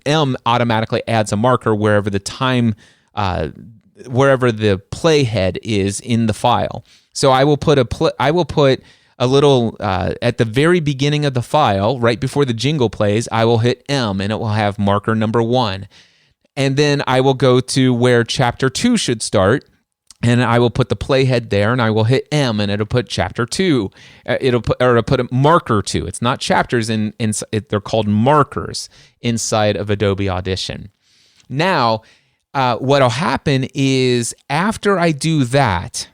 Speaker 6: M automatically adds a marker wherever the time, wherever the playhead is in the file. So I will put a little at the very beginning of the file, right before the jingle plays. I will hit M, and it will have marker number 1. And then I will go to where chapter 2 should start, and I will put the playhead there, and I will hit M, and it'll put chapter 2. It'll put a marker 2. It's not chapters, they're called markers inside of Adobe Audition. Now, what'll happen is after I do that,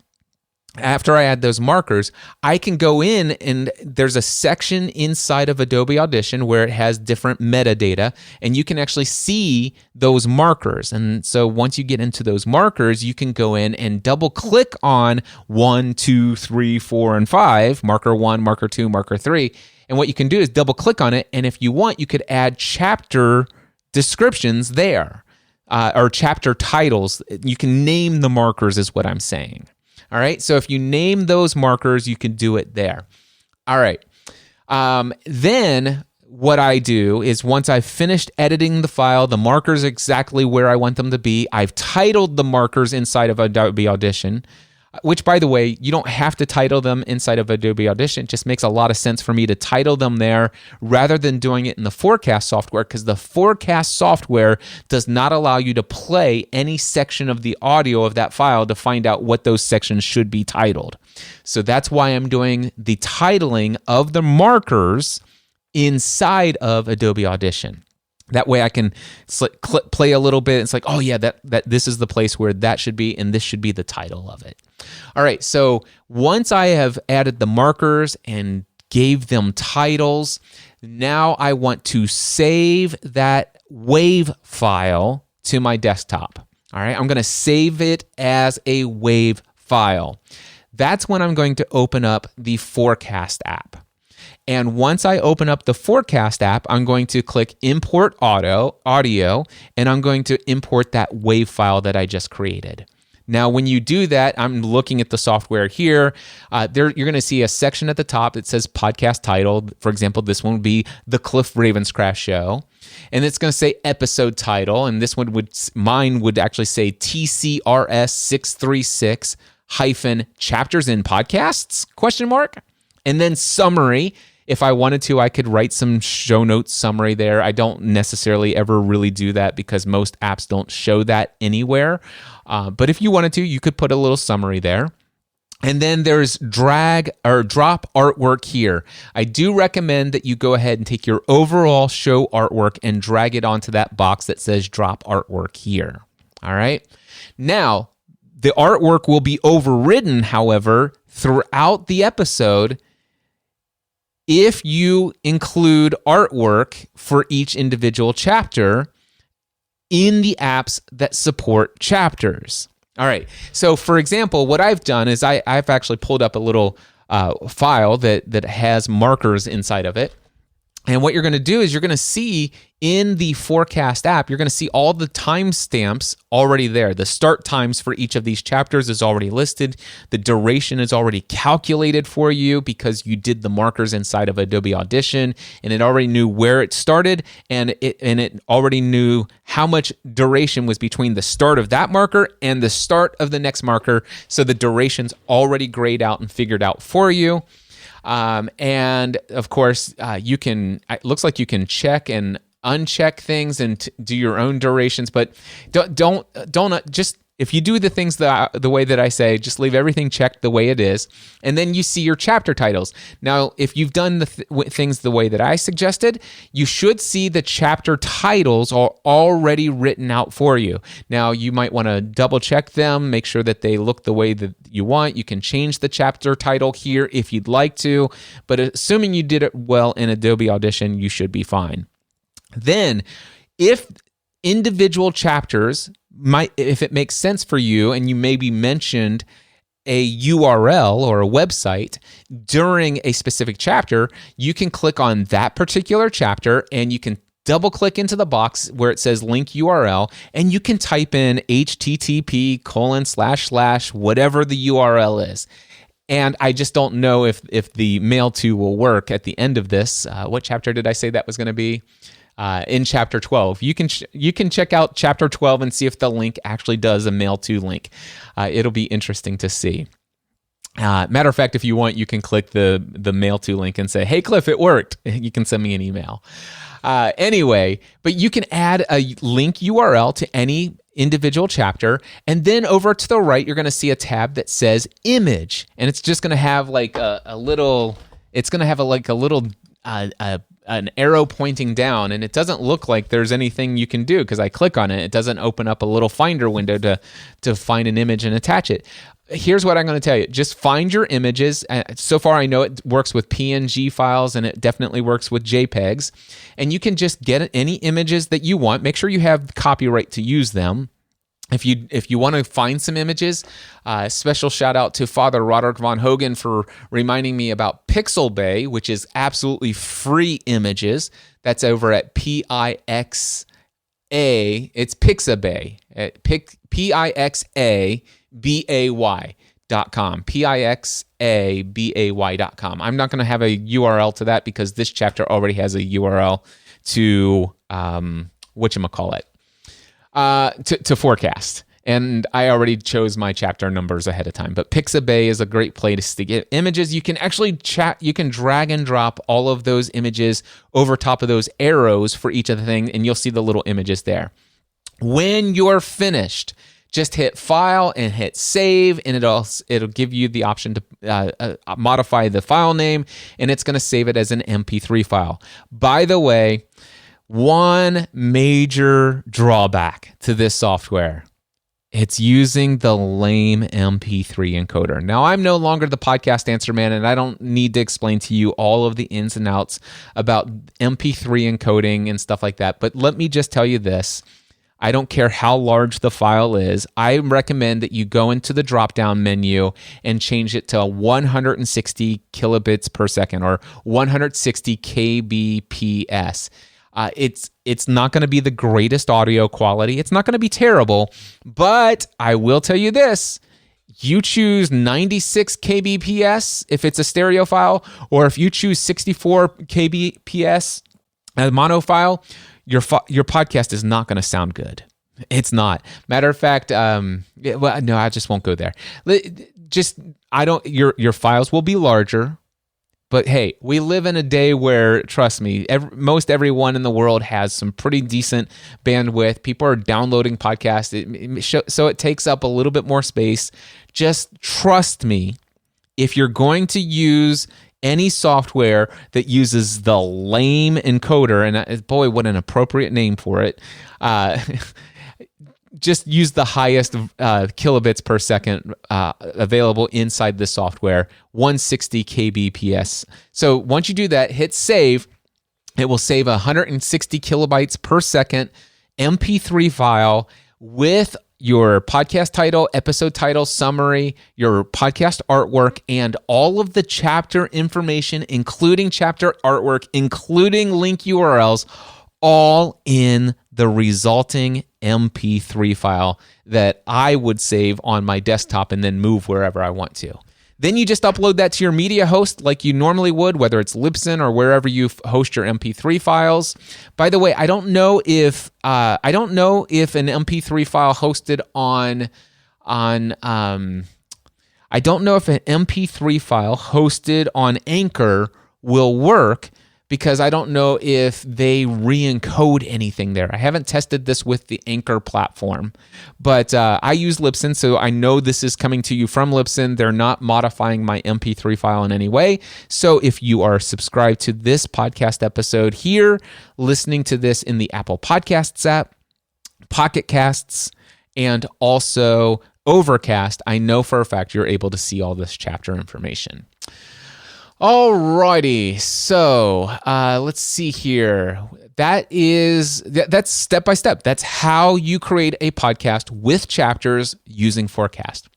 Speaker 6: after I add those markers, I can go in, and there's a section inside of Adobe Audition where it has different metadata, and you can actually see those markers. And so once you get into those markers, you can go in and double click on 1, 2, 3, 4, and 5, marker 1, marker 2, marker 3. And what you can do is double click on it, and if you want, you could add chapter descriptions there, or chapter titles. You can name the markers is what I'm saying. All right, so if you name those markers, you can do it there. All right, then what I do is once I've finished editing the file, the markers exactly where I want them to be, I've titled the markers inside of Adobe Audition, which, by the way, you don't have to title them inside of Adobe Audition. It just makes a lot of sense for me to title them there rather than doing it in the Forecast software, because the Forecast software does not allow you to play any section of the audio of that file to find out what those sections should be titled. So that's why I'm doing the titling of the markers inside of Adobe Audition. That way I can play a little bit. It's like, oh yeah, that this is the place where that should be, and this should be the title of it. All right, so once I have added the markers and gave them titles, now I want to save that WAV file to my desktop. All right, I'm going to save it as a WAV file. that's when I'm going to open up the Forecast app. And once I open up the Forecast app, I'm going to click Import Audio, and I'm going to import that WAV file that I just created. Now, when you do that, I'm looking at the software here. You're going to see a section at the top that says podcast title. For example, this one would be The Cliff Ravenscraft Show. And it's going to say episode title. And this one mine would actually say TCRS 636 chapters in podcasts, ? And then summary. If I wanted to, I could write some show notes summary there. I don't necessarily ever really do that because most apps don't show that anywhere. But if you wanted to, you could put a little summary there. And then there's drag or drop artwork here. I do recommend that you go ahead and take your overall show artwork and drag it onto that box that says drop artwork here. All right. Now, the artwork will be overridden, however, throughout the episode if you include artwork for each individual chapter in the apps that support chapters. All right. So, for example, what I've done is I've actually pulled up a little file that has markers inside of it. And what you're going to do is you're going to see in the Forecast app, you're going to see all the timestamps already there. The start times for each of these chapters is already listed. The duration is already calculated for you because you did the markers inside of Adobe Audition, and it already knew where it started, and it already knew how much duration was between the start of that marker and the start of the next marker. So the duration's already grayed out and figured out for you. And of course, it looks like you can check and uncheck things and do your own durations, but don't just, if you do the things the way that I say, just leave everything checked the way it is. And then you see your chapter titles. Now, if you've done the things the way that I suggested, you should see the chapter titles are already written out for you. Now, you might want to double check them, make sure that they look the way that you want. You can change the chapter title here if you'd like to, but assuming you did it well in Adobe Audition, you should be fine. Then, if individual chapters if it makes sense for you and you maybe mentioned a URL or a website during a specific chapter, you can click on that particular chapter and you can double click into the box where it says link URL, and you can type in http:// whatever the URL is. And I just don't know if the mail to will work at the end of this. What chapter did I say that was going to be? In chapter 12. You can check out chapter 12 and see if the link actually does a mail to link. It'll be interesting to see. Matter of fact, if you want, you can click the mail to link and say, hey, Cliff, it worked. You can send me an email. Anyway, but you can add a link URL to any individual chapter, and then over to the right, you're going to see a tab that says image, and it's just going to have like a little an arrow pointing down, and it doesn't look like there's anything you can do because I click on it. It doesn't open up a little finder window to find an image and attach it. Here's what I'm going to tell you. Just find your images. So far, I know it works with PNG files, and it definitely works with JPEGs. And you can just get any images that you want. Make sure you have copyright to use them. If you want to find some images, special shout out to Father Roderick Von Hogan for reminding me about Pixabay, which is absolutely free images. That's over at Pixa. It's Pixabay. Pixabay.com. Pixabay.com. I'm not going to have a URL to that because this chapter already has a URL to whatchamacallit. To Forecast. And I already chose my chapter numbers ahead of time. But Pixabay is a great place to get images. You can actually you can drag and drop all of those images over top of those arrows for each of the things, and you'll see the little images there. When you're finished, just hit File and hit Save, and it'll give you the option to modify the file name, and it's going to save it as an MP3 file. By the way, one major drawback to this software, it's using the lame MP3 encoder. Now, I'm no longer the podcast answer man, and I don't need to explain to you all of the ins and outs about MP3 encoding and stuff like that. But let me just tell you this. I don't care how large the file is. I recommend that you go into the drop-down menu and change it to 160 kilobits per second or 160 kbps. It's not going to be the greatest audio quality. It's not going to be terrible, but I will tell you this. You choose 96 kbps if it's a stereo file, or if you choose 64 kbps as mono file, your podcast is not going to sound good. It's not. Matter of fact, no, I just won't go there. Your files will be larger. But hey, we live in a day where, trust me, most everyone in the world has some pretty decent bandwidth. People are downloading podcasts, so it takes up a little bit more space. Just trust me, if you're going to use any software that uses the lame encoder, and boy, what an appropriate name for it, just use the highest kilobits per second available inside the software, 160 kbps. So once you do that, hit save. It will save 160 kilobytes per second MP3 file with your podcast title, episode title, summary, your podcast artwork, and all of the chapter information, including chapter artwork, including link URLs, all in the resulting MP3 file that I would save on my desktop and then move wherever I want to. Then you just upload that to your media host like you normally would, whether it's Libsyn or wherever you host your MP3 files. By the way, I don't know if an MP3 file hosted on Anchor will work, because I don't know if they re-encode anything there. I haven't tested this with the Anchor platform, but I use Libsyn, so I know this is coming to you from Libsyn. They're not modifying my MP3 file in any way. So if you are subscribed to this podcast episode here, listening to this in the Apple Podcasts app, Pocket Casts, and also Overcast, I know for a fact you're able to see all this chapter information. Alrighty, so let's see here. That's step by step. That's how you create a podcast with chapters using Forecast.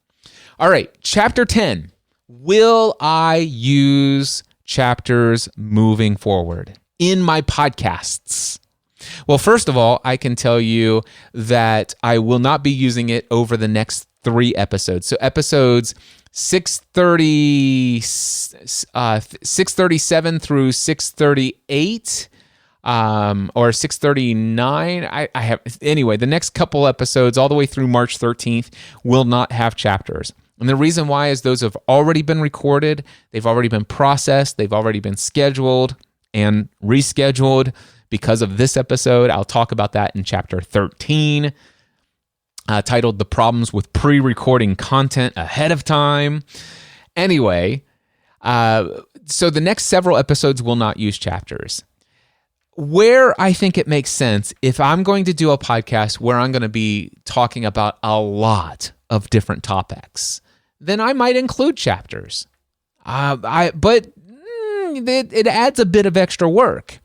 Speaker 6: All right, chapter 10. Will I use chapters moving forward in my podcasts? Well, first of all, I can tell you that I will not be using it over the next 3 episodes. So episodes 637 through 638 or 639. I have, anyway, the next couple episodes all the way through March 13th will not have chapters. And the reason why is those have already been recorded, they've already been processed, they've already been scheduled and rescheduled because of this episode. I'll talk about that in chapter 13. Titled The Problems with Pre-Recording Content Ahead of Time. Anyway, so the next several episodes will not use chapters. Where I think it makes sense, if I'm going to do a podcast where I'm going to be talking about a lot of different topics, then I might include chapters. But it adds a bit of extra work.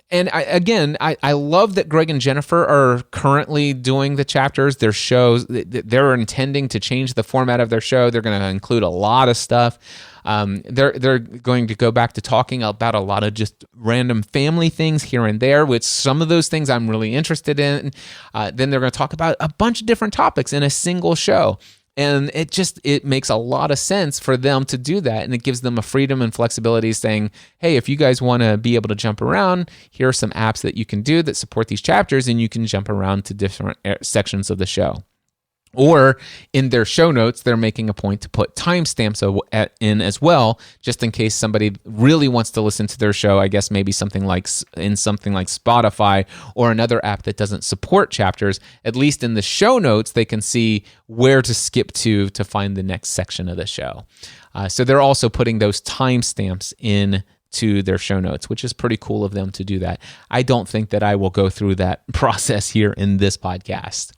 Speaker 6: And I love that Greg and Jennifer are currently doing the chapters. Their shows, they're intending to change the format of their show. They're going to include a lot of stuff. They're going to go back to talking about a lot of just random family things here and there, which some of those things I'm really interested in. Then they're going to talk about a bunch of different topics in a single show. And it makes a lot of sense for them to do that. And it gives them a freedom and flexibility saying, hey, if you guys want to be able to jump around, here are some apps that you can do that support these chapters, and you can jump around to different sections of the show. Or in their show notes, they're making a point to put timestamps in as well, just in case somebody really wants to listen to their show. I guess maybe something like Spotify or another app that doesn't support chapters. At least in the show notes, they can see where to skip to find the next section of the show. So they're also putting those timestamps in to their show notes, which is pretty cool of them to do that. I don't think that I will go through that process here in this podcast.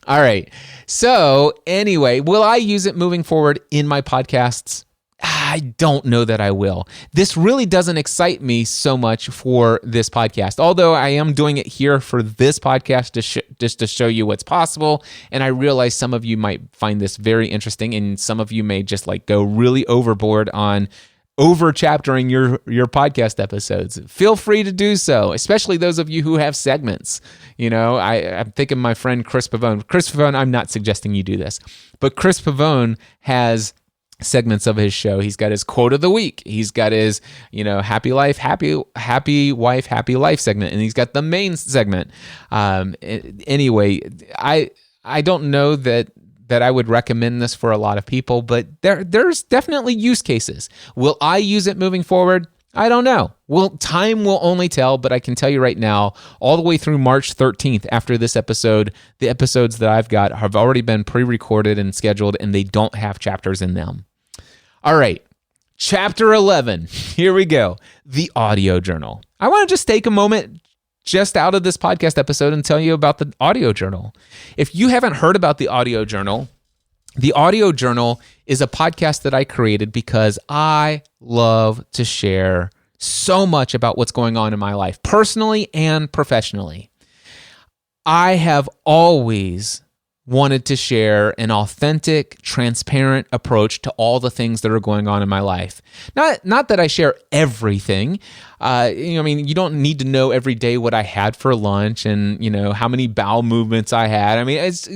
Speaker 6: All right. So anyway, will I use it moving forward in my podcasts? I don't know that I will. This really doesn't excite me so much for this podcast, although I am doing it here for this podcast just to show you what's possible. And I realize some of you might find this very interesting, and some of you may just like go really overboard on over-chaptering your podcast episodes. Feel free to do so, especially those of you who have segments. You know, I'm thinking my friend Chris Pavone. Chris Pavone, I'm not suggesting you do this, but Chris Pavone has segments of his show. He's got his quote of the week. He's got his, happy life, happy wife, happy life segment, and he's got the main segment. Anyway, I don't know that I would recommend this for a lot of people, but there's definitely use cases. Will I use it moving forward? I don't know. Well, time will only tell, but I can tell you right now, all the way through March 13th after this episode, the episodes that I've got have already been pre-recorded and scheduled, and they don't have chapters in them. All right, chapter 11. Here we go. The audio journal. I want to just take a moment just out of this podcast episode and tell you about the audio journal. If you haven't heard about the audio journal is a podcast that I created because I love to share so much about what's going on in my life, personally and professionally. I have always wanted to share an authentic, transparent approach to all the things that are going on in my life. Not that I share everything. You don't need to know every day what I had for lunch and, how many bowel movements I had. I mean, it's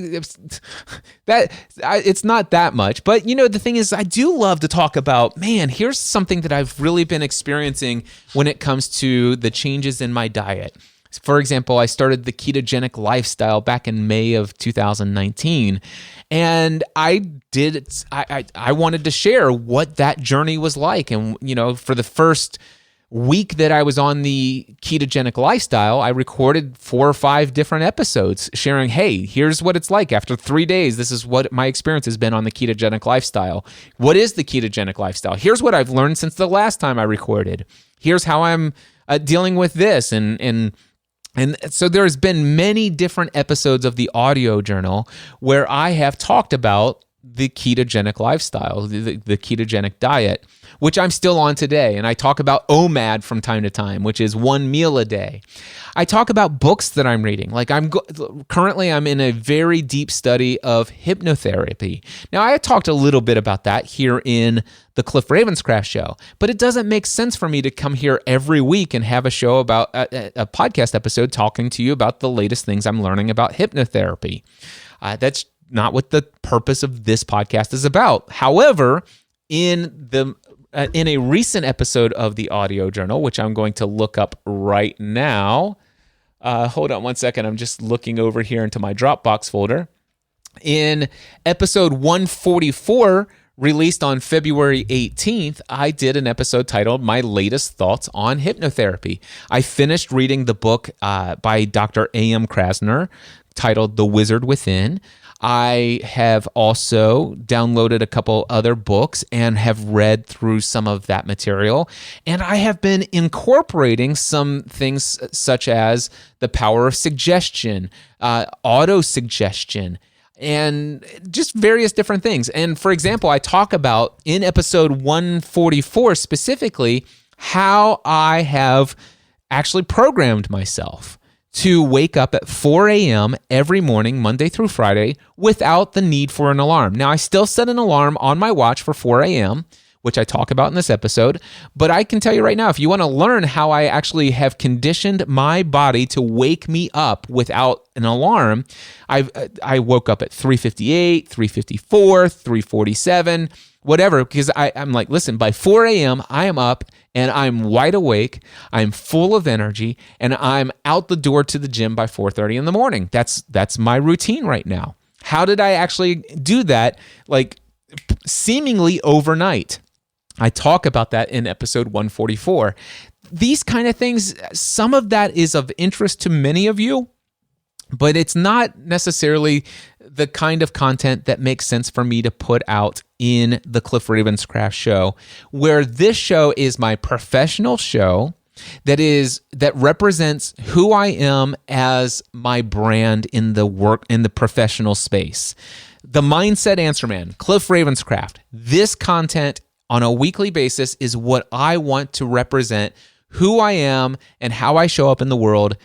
Speaker 6: not that much. But, the thing is, I do love to talk about, here's something that I've really been experiencing when it comes to the changes in my diet. For example, I started the ketogenic lifestyle back in May of 2019, and I wanted to share what that journey was like. And, for the first week that I was on the ketogenic lifestyle, I recorded 4 or 5 different episodes sharing, hey, here's what it's like after 3 days. This is what my experience has been on the ketogenic lifestyle. What is the ketogenic lifestyle? Here's what I've learned since the last time I recorded. Here's how I'm dealing with this. And so there's been many different episodes of the audio journal where I have talked about the ketogenic lifestyle, the ketogenic diet, which I'm still on today. And I talk about OMAD from time to time, which is 1 meal a day. I talk about books that I'm reading. Like currently I'm in a very deep study of hypnotherapy. Now, I talked a little bit about that here in the Cliff Ravenscraft show, but it doesn't make sense for me to come here every week and have a show about a podcast episode talking to you about the latest things I'm learning about hypnotherapy. That's not what the purpose of this podcast is about. However, in a recent episode of the audio journal, which I'm going to look up right now, hold on one second. I'm just looking over here into my Dropbox folder. In episode 144, released on February 18th, I did an episode titled My Latest Thoughts on Hypnotherapy. I finished reading the book by Dr. A.M. Krasner titled The Wizard Within. I have also downloaded a couple other books and have read through some of that material. And I have been incorporating some things such as the power of suggestion, auto-suggestion, and just various different things. And for example, I talk about in episode 144 specifically how I have actually programmed myself to wake up at 4 a.m. every morning, Monday through Friday, without the need for an alarm. Now, I still set an alarm on my watch for 4 a.m., which I talk about in this episode, but I can tell you right now, if you want to learn how I actually have conditioned my body to wake me up without an alarm, I woke up at 3:58, 3:54, 3:47, whatever, because I'm like, listen, by 4 a.m., I am up and I'm wide awake, I'm full of energy, and I'm out the door to the gym by 4:30 in the morning. That's my routine right now. How did I actually do that, like seemingly overnight? I talk about that in episode 144. These kind of things, some of that is of interest to many of you, but it's not necessarily the kind of content that makes sense for me to put out in the Cliff Ravenscraft show, where this show is my professional show that represents who I am as my brand in the professional space. The Mindset Answer Man, Cliff Ravenscraft. This content on a weekly basis is what I want to represent who I am and how I show up in the world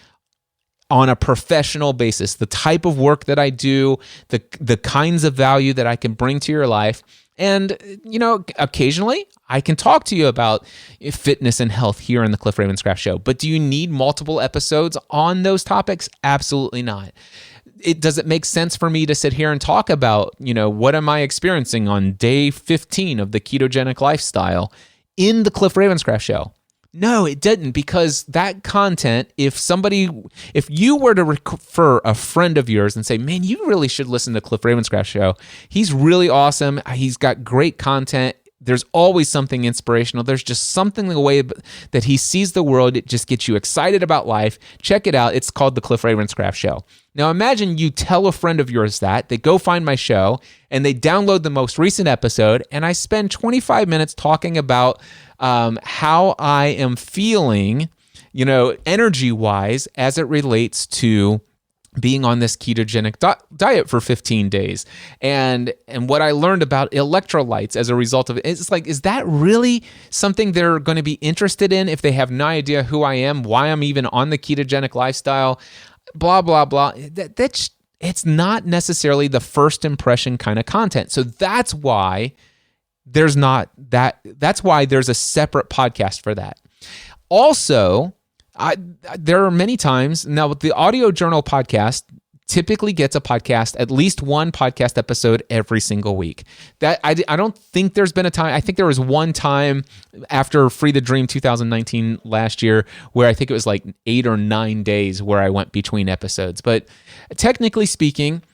Speaker 6: on a professional basis, the type of work that I do, the kinds of value that I can bring to your life. And, occasionally I can talk to you about fitness and health here in the Cliff Ravenscraft Show. But do you need multiple episodes on those topics? Absolutely not. Does it make sense for me to sit here and talk about, what am I experiencing on day 15 of the ketogenic lifestyle in the Cliff Ravenscraft Show? No, it didn't, because that content, if you were to refer a friend of yours and say, man, you really should listen to Cliff Ravenscraft Show. He's really awesome. He's got great content. There's always something inspirational. There's just something the way that he sees the world. It just gets you excited about life. Check it out. It's called The Cliff Ravenscraft Show. Now imagine you tell a friend of yours that, they go find my show, and they download the most recent episode, and I spend 25 minutes talking about how I am feeling, energy-wise as it relates to being on this ketogenic diet for 15 days and what I learned about electrolytes as a result of it. It's like, is that really something they're going to be interested in if they have no idea who I am, why I'm even on the ketogenic lifestyle, blah, blah, blah. It's not necessarily the first impression kind of content. So that's why there's that's why there's a separate podcast for that. Also, there are many times now with the Audio Journal podcast typically gets at least one podcast episode every single week. That I don't think there's been a time. I think there was one time after Free the Dream 2019 last year where I think it was like 8 or 9 days where I went between episodes. But technically speaking,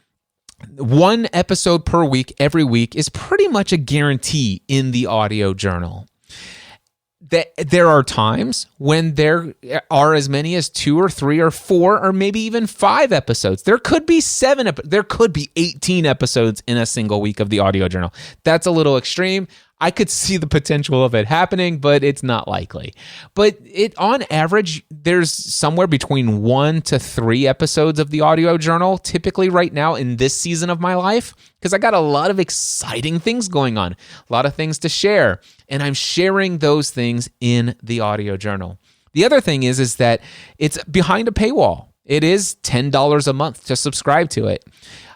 Speaker 6: one episode per week, every week, is pretty much a guarantee in the Audio Journal. There are times when there are as many as 2 or 3 or 4 or maybe even 5 episodes. There could be 7. There could be 18 episodes in a single week of the Audio Journal. That's a little extreme. I could see the potential of it happening, but it's not likely. But on average, there's somewhere between 1 to 3 episodes of the Audio Journal, typically right now in this season of my life, because I got a lot of exciting things going on, a lot of things to share, and I'm sharing those things in the Audio Journal. The other thing is that it's behind a paywall. It is $10 a month to subscribe to it.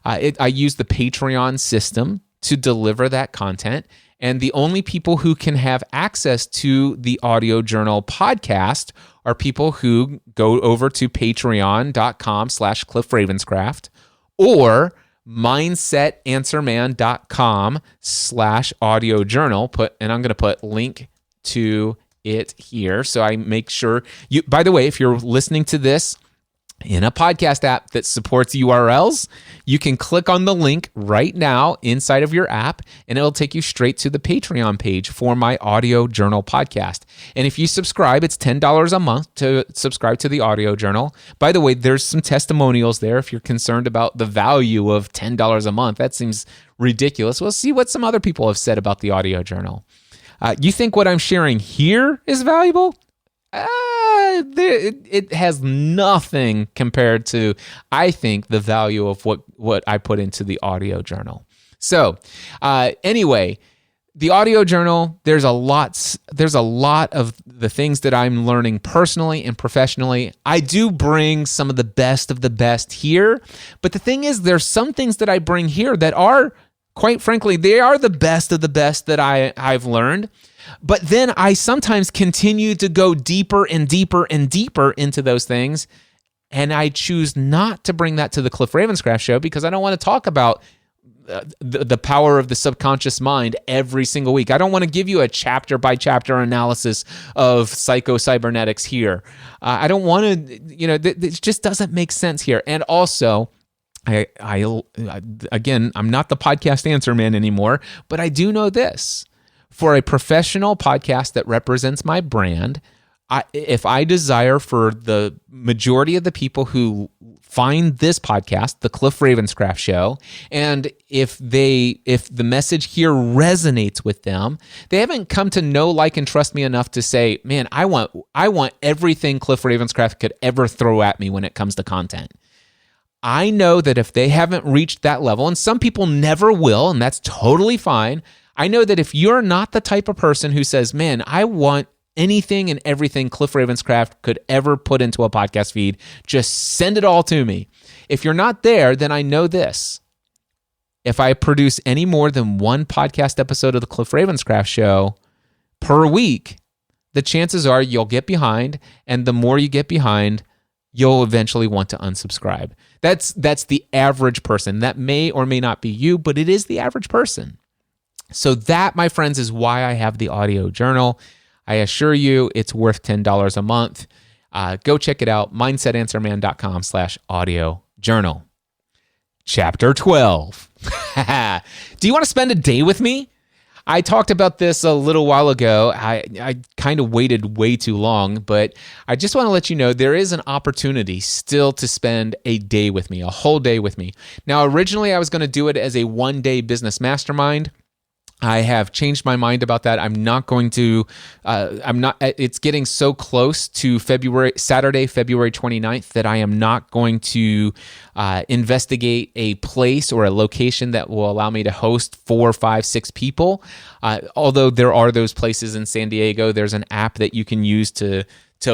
Speaker 6: I use the Patreon system to deliver that content. And the only people who can have access to the Audio Journal podcast are people who go over to patreon.com/Cliff Ravenscraft or mindsetanswerman.com/Audio Journal. And I'm going to put link to it here. So I make sure you, by the way, if you're listening to this in a podcast app that supports URLs, you can click on the link right now inside of your app, and it'll take you straight to the Patreon page for my Audio Journal podcast. And if you subscribe, it's $10 a month to subscribe to the Audio Journal. By the way, there's some testimonials there if you're concerned about the value of $10 a month. That seems ridiculous. We'll see what some other people have said about the Audio Journal. You think what I'm sharing here is valuable? It has nothing compared to, I think, the value of what I put into the Audio Journal. So anyway, the Audio Journal, there's a lot of the things that I'm learning personally and professionally. I do bring some of the best here, but the thing is, there's some things that I bring here that are, quite frankly, they are the best of the best that I've learned. But then I sometimes continue to go deeper and deeper and deeper into those things, and I choose not to bring that to the Cliff Ravenscraft Show because I don't want to talk about the power of the subconscious mind every single week. I don't want to give you a chapter-by-chapter analysis of psycho-cybernetics here. I don't want to, it just doesn't make sense here. And also, again, I'm not the podcast answer man anymore, but I do know this. For a professional podcast that represents my brand, if I desire for the majority of the people who find this podcast, the Cliff Ravenscraft Show, and if the message here resonates with them, they haven't come to know, like, and trust me enough to say, man, I want everything Cliff Ravenscraft could ever throw at me when it comes to content. I know that if they haven't reached that level, and some people never will, and that's totally fine, I know that if you're not the type of person who says, man, I want anything and everything Cliff Ravenscraft could ever put into a podcast feed, just send it all to me. If you're not there, then I know this. If I produce any more than one podcast episode of the Cliff Ravenscraft Show per week, the chances are you'll get behind, and the more you get behind, you'll eventually want to unsubscribe. That's the average person. That may or may not be you, but it is the average person. So that, my friends, is why I have the audio journal. I assure you it's worth $10 a month. Go check it out, mindsetanswerman.com/audio journal. Chapter 12. Do you want to spend a day with me? I talked about this a little while ago. I kind of waited way too long, but I just want to let you know there is an opportunity still to spend a day with me, a whole day with me. Now, originally I was going to do it as a one-day business mastermind. I have changed my mind about that. I'm not going to, it's getting so close to Saturday, February 29th that I am not going to investigate a place or a location that will allow me to host 4, 5, 6 people. Although there are those places in San Diego, there's an app that you can use to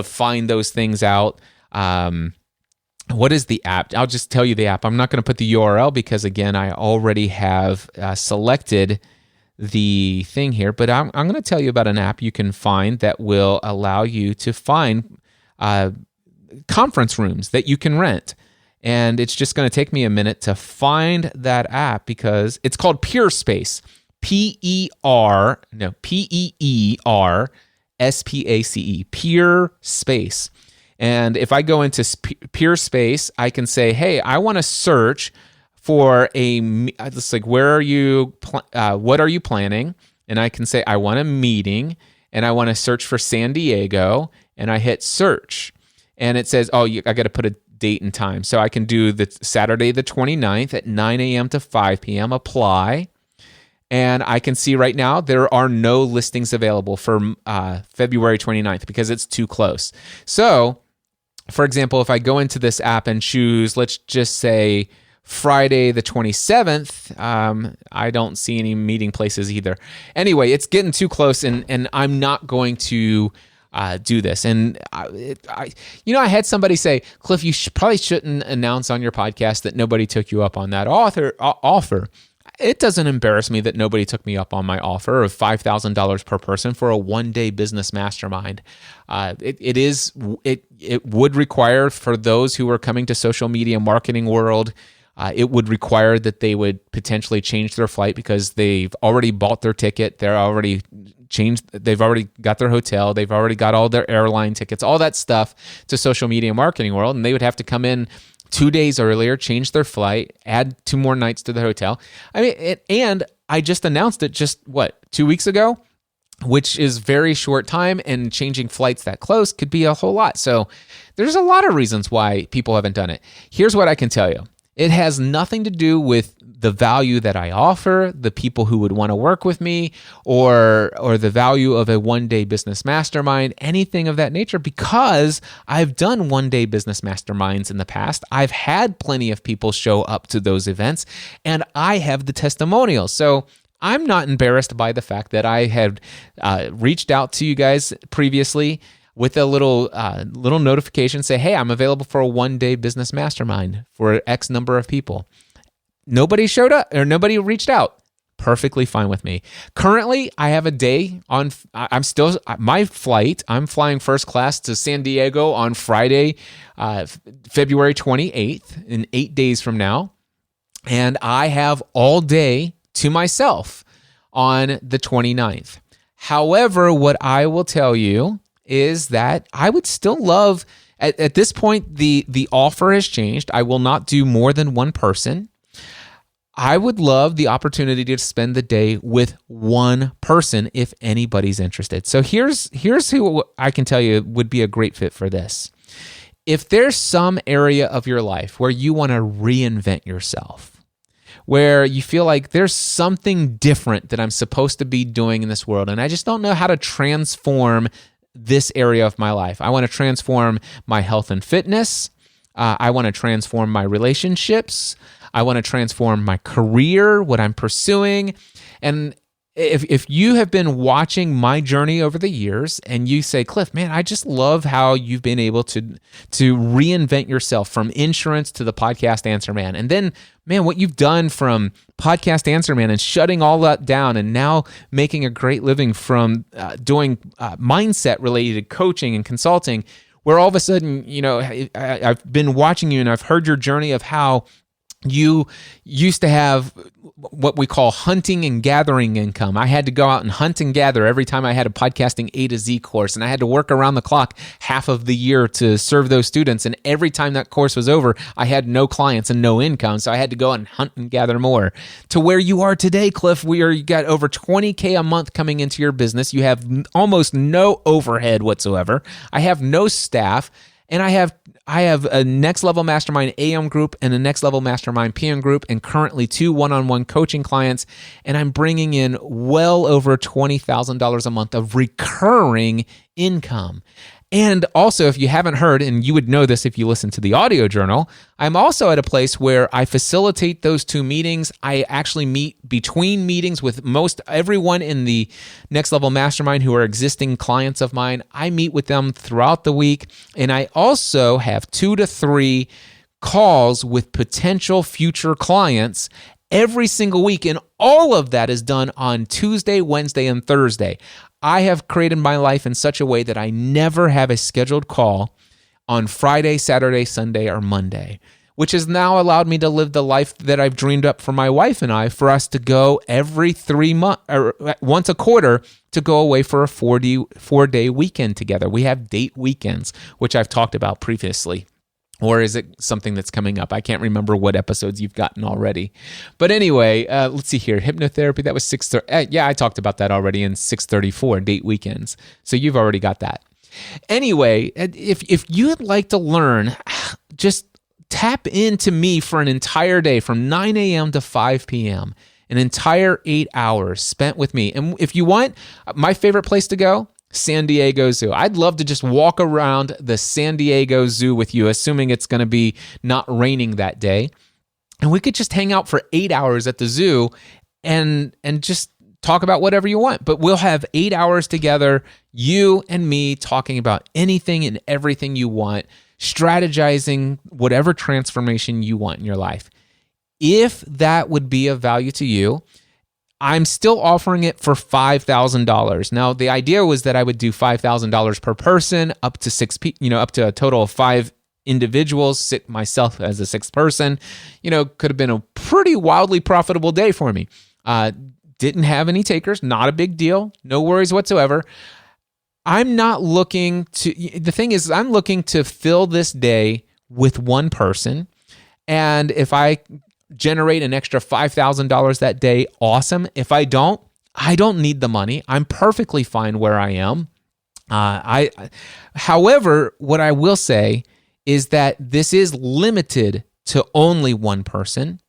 Speaker 6: find those things out. What is the app? I'll just tell you the app. I'm not going to put the URL because, again, I already have selected the thing here, but I'm going to tell you about an app you can find that will allow you to find conference rooms that you can rent. And it's just going to take me a minute to find that app because it's called Peerspace. Peerspace. Peerspace. And if I go into Peerspace, I can say, hey, I want to search for it's like, where are you, what are you planning? And I can say, I want a meeting and I want to search for San Diego, and I hit search. And it says, I got to put a date and time. So I can do the Saturday, the 29th at 9 a.m. to 5 p.m., apply. And I can see right now there are no listings available for February 29th because it's too close. So, for example, if I go into this app and choose, let's just say, Friday the 27th, I don't see any meeting places either. Anyway, it's getting too close, and I'm not going to do this. And I had somebody say, Cliff, you probably shouldn't announce on your podcast that nobody took you up on that offer. It doesn't embarrass me that nobody took me up on my offer of $5,000 per person for a one-day business mastermind. It would require, for those who are coming to social media marketing world, it would require that they would potentially change their flight because they've already bought their ticket. They've already got their hotel. They've already got all their airline tickets, all that stuff to social media marketing world. And they would have to come in 2 days earlier, change their flight, add 2 more nights to the hotel. I mean, and I just announced it 2 weeks ago, which is very short time, and changing flights that close could be a whole lot. So there's a lot of reasons why people haven't done it. Here's what I can tell you. It has nothing to do with the value that I offer, the people who would want to work with me, or the value of a one-day business mastermind, anything of that nature, because I've done one-day business masterminds in the past. I've had plenty of people show up to those events, and I have the testimonials. So I'm not embarrassed by the fact that I had reached out to you guys previously with a little notification, say, hey, I'm available for a one-day business mastermind for X number of people. Nobody showed up or nobody reached out. Perfectly fine with me. Currently, I have a day on, I'm flying first class to San Diego on Friday, February 28th, in 8 days from now. And I have all day to myself on the 29th. However, what I will tell you is that I would still love, at this point, the offer has changed. I will not do more than one person. I would love the opportunity to spend the day with one person if anybody's interested. So here's who I can tell you would be a great fit for this. If there's some area of your life where you want to reinvent yourself, where you feel like there's something different that I'm supposed to be doing in this world, and I just don't know how to transform this area of my life. I want to transform my health and fitness. I want to transform my relationships. I want to transform my career, what I'm pursuing. And if you have been watching my journey over the years and you say, Cliff, man, I just love how you've been able to reinvent yourself from insurance to the podcast Answer Man. And then, man, what you've done from podcast Answer Man and shutting all that down and now making a great living from doing mindset related coaching and consulting, where all of a sudden, I've been watching you and I've heard your journey of how you used to have what we call hunting and gathering income. I had to go out and hunt and gather every time I had a podcasting A to Z course, and I had to work around the clock half of the year to serve those students. And every time that course was over, I had no clients and no income. So I had to go and hunt and gather more. To where you are today, Cliff, you got over $20K a month coming into your business. You have almost no overhead whatsoever. I have no staff. And I have a Next Level Mastermind AM group and a Next Level Mastermind PM group, and currently 2 one-on-one coaching clients. And I'm bringing in well over $20,000 a month of recurring income. And also, if you haven't heard, and you would know this if you listen to the audio journal, I'm also at a place where I facilitate those 2 meetings. I actually meet between meetings with most everyone in the Next Level Mastermind who are existing clients of mine. I meet with them throughout the week. And I also have 2 to 3 calls with potential future clients every single week. And all of that is done on Tuesday, Wednesday, and Thursday. I have created my life in such a way that I never have a scheduled call on Friday, Saturday, Sunday, or Monday, which has now allowed me to live the life that I've dreamed up for my wife and I, for us to go every 3 months or once a quarter to go away for a 4-day weekend together. We have date weekends, which I've talked about previously. Or is it something that's coming up? I can't remember what episodes you've gotten already. But anyway, let's see here. Hypnotherapy, that was 6:30. Yeah, I talked about that already in 634, date weekends. So you've already got that. Anyway, if you'd like to learn, just tap into me for an entire day from 9 a.m. to 5 p.m., an entire 8 hours spent with me. And if you want, my favorite place to go, San Diego Zoo. I'd love to just walk around the San Diego Zoo with you, assuming it's going to be not raining that day. And we could just hang out for 8 hours at the zoo and just talk about whatever you want. But we'll have 8 hours together, you and me, talking about anything and everything you want, strategizing whatever transformation you want in your life. If that would be of value to you, I'm still offering it for $5,000. Now, the idea was that I would do $5,000 per person, up to up to a total of 5 individuals, sit myself as a 6th person. Could have been a pretty wildly profitable day for me. Didn't have any takers, not a big deal, no worries whatsoever. I'm looking to fill this day with one person. And if I generate an extra $5,000 that day, awesome. If I don't need the money. I'm perfectly fine where I am. However, what I will say is that this is limited to only one person.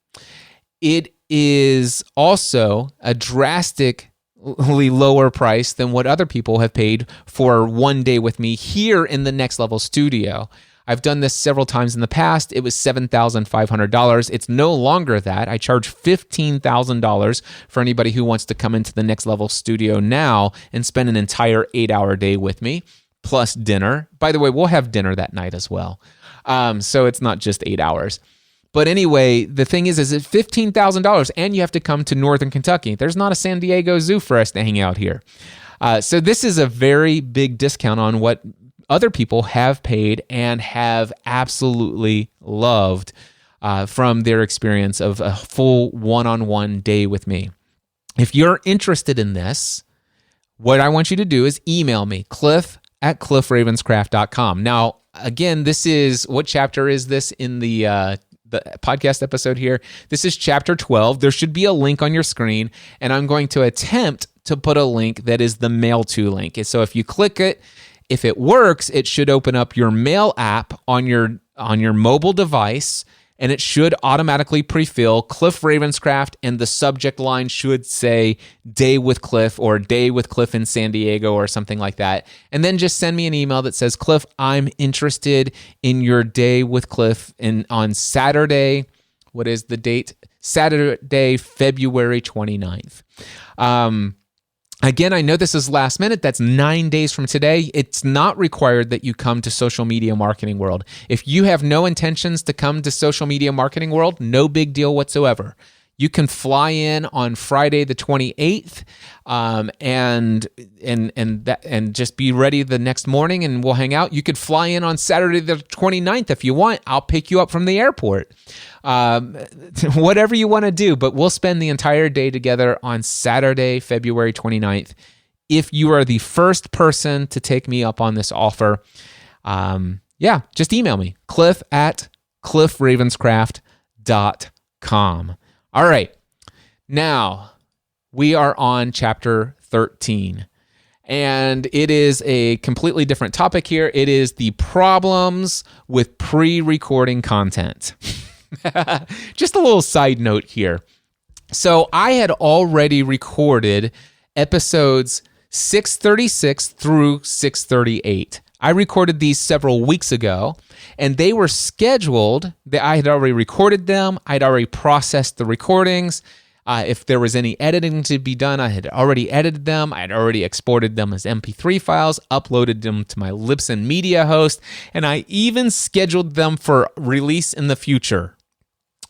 Speaker 6: It is also a drastically lower price than what other people have paid for one day with me here in the Next Level studio. I've done this several times in the past. It was $7,500. It's no longer that. I charge $15,000 for anybody who wants to come into the Next Level studio now and spend an entire 8-hour day with me, plus dinner. By the way, we'll have dinner that night as well. So it's not just 8 hours. But anyway, the thing is it's $15,000, and you have to come to Northern Kentucky. There's not a San Diego Zoo for us to hang out here. So this is a very big discount on what other people have paid and have absolutely loved from their experience of a full one-on-one day with me. If you're interested in this, what I want you to do is email me, cliff@cliffravenscraft.com. Now, again, what chapter is this in the podcast episode here? This is chapter 12. There should be a link on your screen, and I'm going to attempt to put a link that is the Mail To link. So if you click it, if it works, it should open up your Mail app on your mobile device, and it should automatically pre-fill Cliff Ravenscraft, and the subject line should say Day with Cliff or Day with Cliff in San Diego or something like that. And then just send me an email that says, Cliff, I'm interested in your Day with Cliff on Saturday. What is the date? Saturday, February 29th. Again, I know this is last minute. That's 9 days from today. It's not required that you come to Social Media Marketing World. If you have no intentions to come to Social Media Marketing World, no big deal whatsoever. You can fly in on Friday the 28th, and just be ready the next morning, and we'll hang out. You could fly in on Saturday the 29th if you want. I'll pick you up from the airport. Whatever you want to do, but we'll spend the entire day together on Saturday, February 29th. If you are the first person to take me up on this offer, just email me, cliff@cliffravenscraft.com. All right, now we are on chapter 13, and it is a completely different topic here. It is the problems with pre-recording content. Just a little side note here. So I had already recorded episodes 636 through 638. I recorded these several weeks ago, and they were scheduled. I had already recorded them. I'd already processed the recordings. If there was any editing to be done, I had already edited them. I had already exported them as MP3 files, uploaded them to my Libsyn media host, and I even scheduled them for release in the future,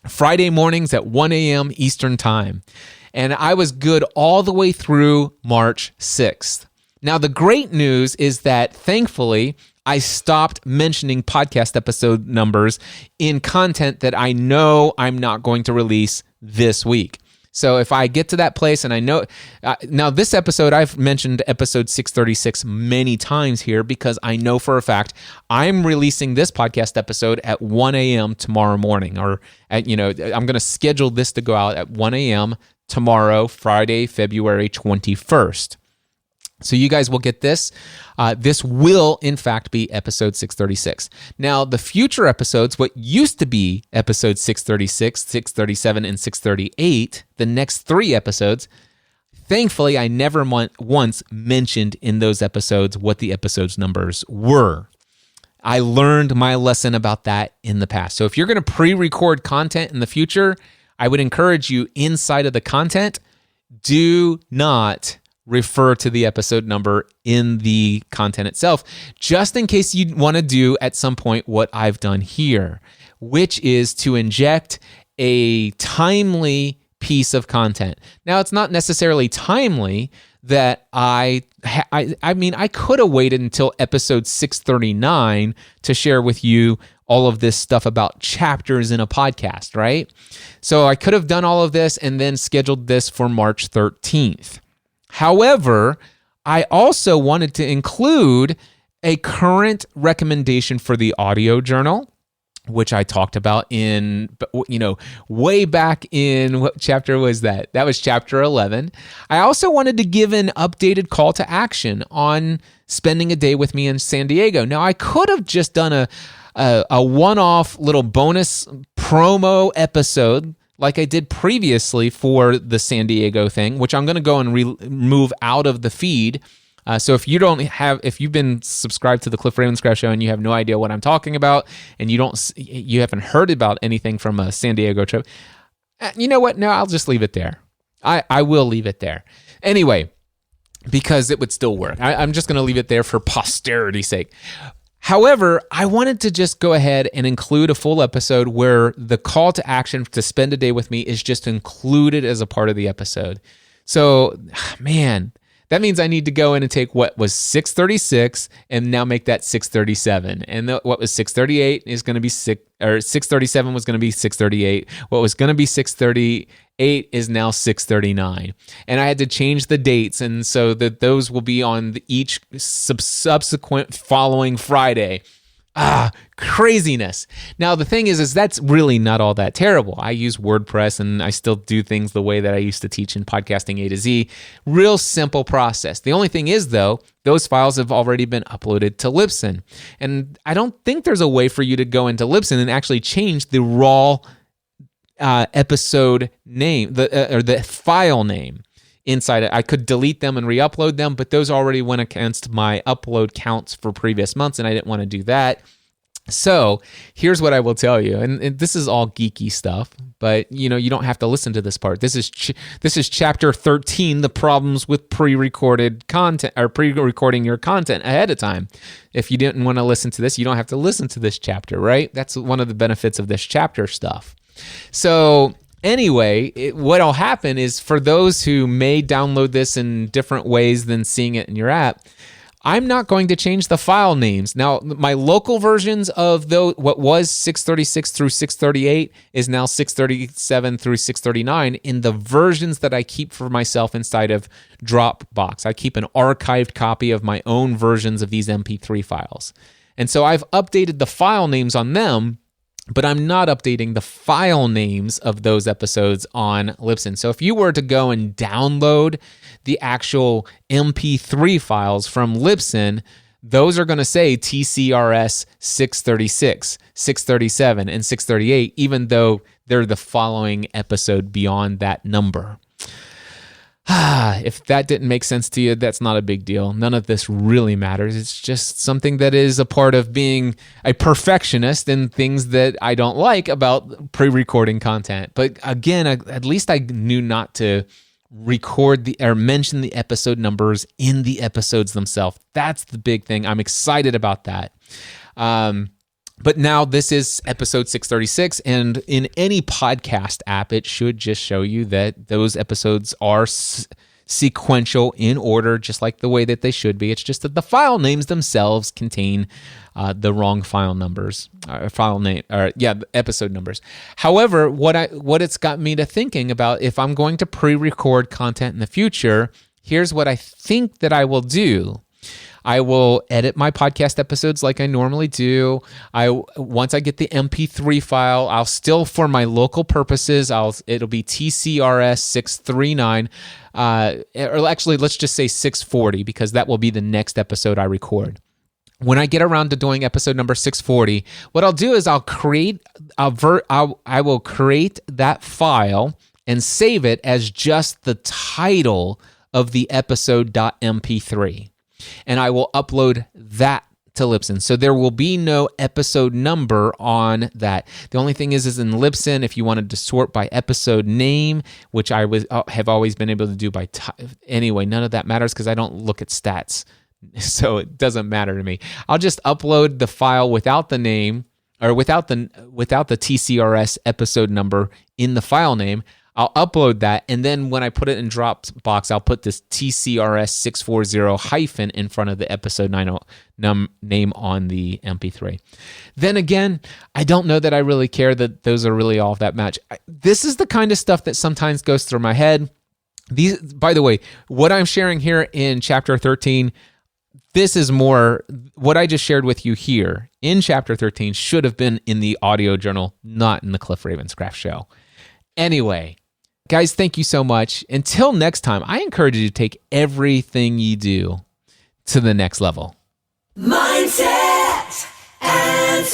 Speaker 6: Friday mornings at 1 a.m. Eastern Time. And I was good all the way through March 6th. Now, the great news is that, thankfully, I stopped mentioning podcast episode numbers in content that I know I'm not going to release this week. So if I get to that place and I know, now this episode, I've mentioned episode 636 many times here because I know for a fact I'm releasing this podcast episode at 1 a.m. tomorrow morning, or I'm going to schedule this to go out at 1 a.m. tomorrow, Friday, February 21st. So you guys will get this. This will, in fact, be episode 636. Now, the future episodes, what used to be episode 636, 637, and 638, the next 3 episodes, thankfully, I never once mentioned in those episodes what the episodes numbers were. I learned my lesson about that in the past. So if you're going to pre-record content in the future, I would encourage you, inside of the content, do not refer to the episode number in the content itself, just in case you want to do at some point what I've done here, which is to inject a timely piece of content. Now, it's not necessarily timely that I could have waited until episode 639 to share with you all of this stuff about chapters in a podcast, right? So I could have done all of this and then scheduled this for March 13th. However, I also wanted to include a current recommendation for the audio journal, which I talked about in, way back in, what chapter was that? That was chapter 11. I also wanted to give an updated call to action on spending a day with me in San Diego. Now, I could have just done a one-off little bonus promo episode like I did previously for the San Diego thing, which I'm going to go and remove out of the feed. So if you've been subscribed to the Cliff Ravenscraft Show and you have no idea what I'm talking about, and you haven't heard about anything from a San Diego trip, you know what? No, I'll just leave it there. I will leave it there. Anyway, because it would still work. I'm just going to leave it there for posterity's sake. However, I wanted to just go ahead and include a full episode where the call to action to spend a day with me is just included as a part of the episode. So, man, that means I need to go in and take what was 636 and now make that 637. And what was 638 is going to be 637 was going to be 638. What was going to be 638 is now 639. And I had to change the dates, and so that those will be on each subsequent following Friday. Craziness. Now, the thing is that's really not all that terrible. I use WordPress and I still do things the way that I used to teach in Podcasting A to Z. Real simple process. The only thing is, though, those files have already been uploaded to Libsyn. And I don't think there's a way for you to go into Libsyn and actually change the raw episode name, or the file name inside it. I could delete them and re-upload them, but those already went against my upload counts for previous months, and I didn't want to do that. So here's what I will tell you, and this is all geeky stuff, but you don't have to listen to this part. This is chapter 13, the problems with pre-recorded content or pre-recording your content ahead of time. If you didn't want to listen to this, you don't have to listen to this chapter, right? That's one of the benefits of this chapter stuff. So anyway, what'll happen is for those who may download this in different ways than seeing it in your app, I'm not going to change the file names. Now, my local versions of what was 636 through 638 is now 637 through 639 in the versions that I keep for myself inside of Dropbox. I keep an archived copy of my own versions of these MP3 files. And so I've updated the file names on them, but I'm not updating the file names of those episodes on Libsyn. So if you were to go and download the actual MP3 files from Libsyn, those are going to say TCRS 636, 637, and 638, even though they're the following episode beyond that number. If that didn't make sense to you, that's not a big deal. None of this really matters. It's just something that is a part of being a perfectionist and things that I don't like about pre-recording content. But again, at least I knew not to record or mention the episode numbers in the episodes themselves. That's the big thing. I'm excited about that. But now this is episode 636, and in any podcast app, it should just show you that those episodes are sequential in order, just like the way that they should be. It's just that the file names themselves contain the wrong file numbers, episode numbers. However, what it's got me to thinking about, if I'm going to pre-record content in the future, here's what I think that I will do. I will edit my podcast episodes like I normally do. Once I get the MP3 file, I'll still, for my local purposes, it'll be TCRS 639, or actually let's just say 640, because that will be the next episode I record. When I get around to doing episode number 640, what I'll do is I will create that file and save it as just the title of the episode.mp3. And I will upload that to Libsyn. So there will be no episode number on that. The only thing is in Libsyn, if you wanted to sort by episode name, which I have always been able to do by anyway, none of that matters because I don't look at stats. So it doesn't matter to me. I'll just upload the file without the name or without the TCRS episode number in the file name. I'll upload that, and then when I put it in Dropbox, I'll put this TCRS 640 hyphen in front of the episode name on the MP3. Then again, I don't know that I really care that those are really all that match. This is the kind of stuff that sometimes goes through my head. By the way, what I'm sharing here in chapter 13, this is more what I just shared with you here in chapter 13 should have been in the audio journal, not in the Cliff Ravenscraft show. Anyway, guys, thank you so much. Until next time, I encourage you to take everything you do to the next level.
Speaker 7: Mindset and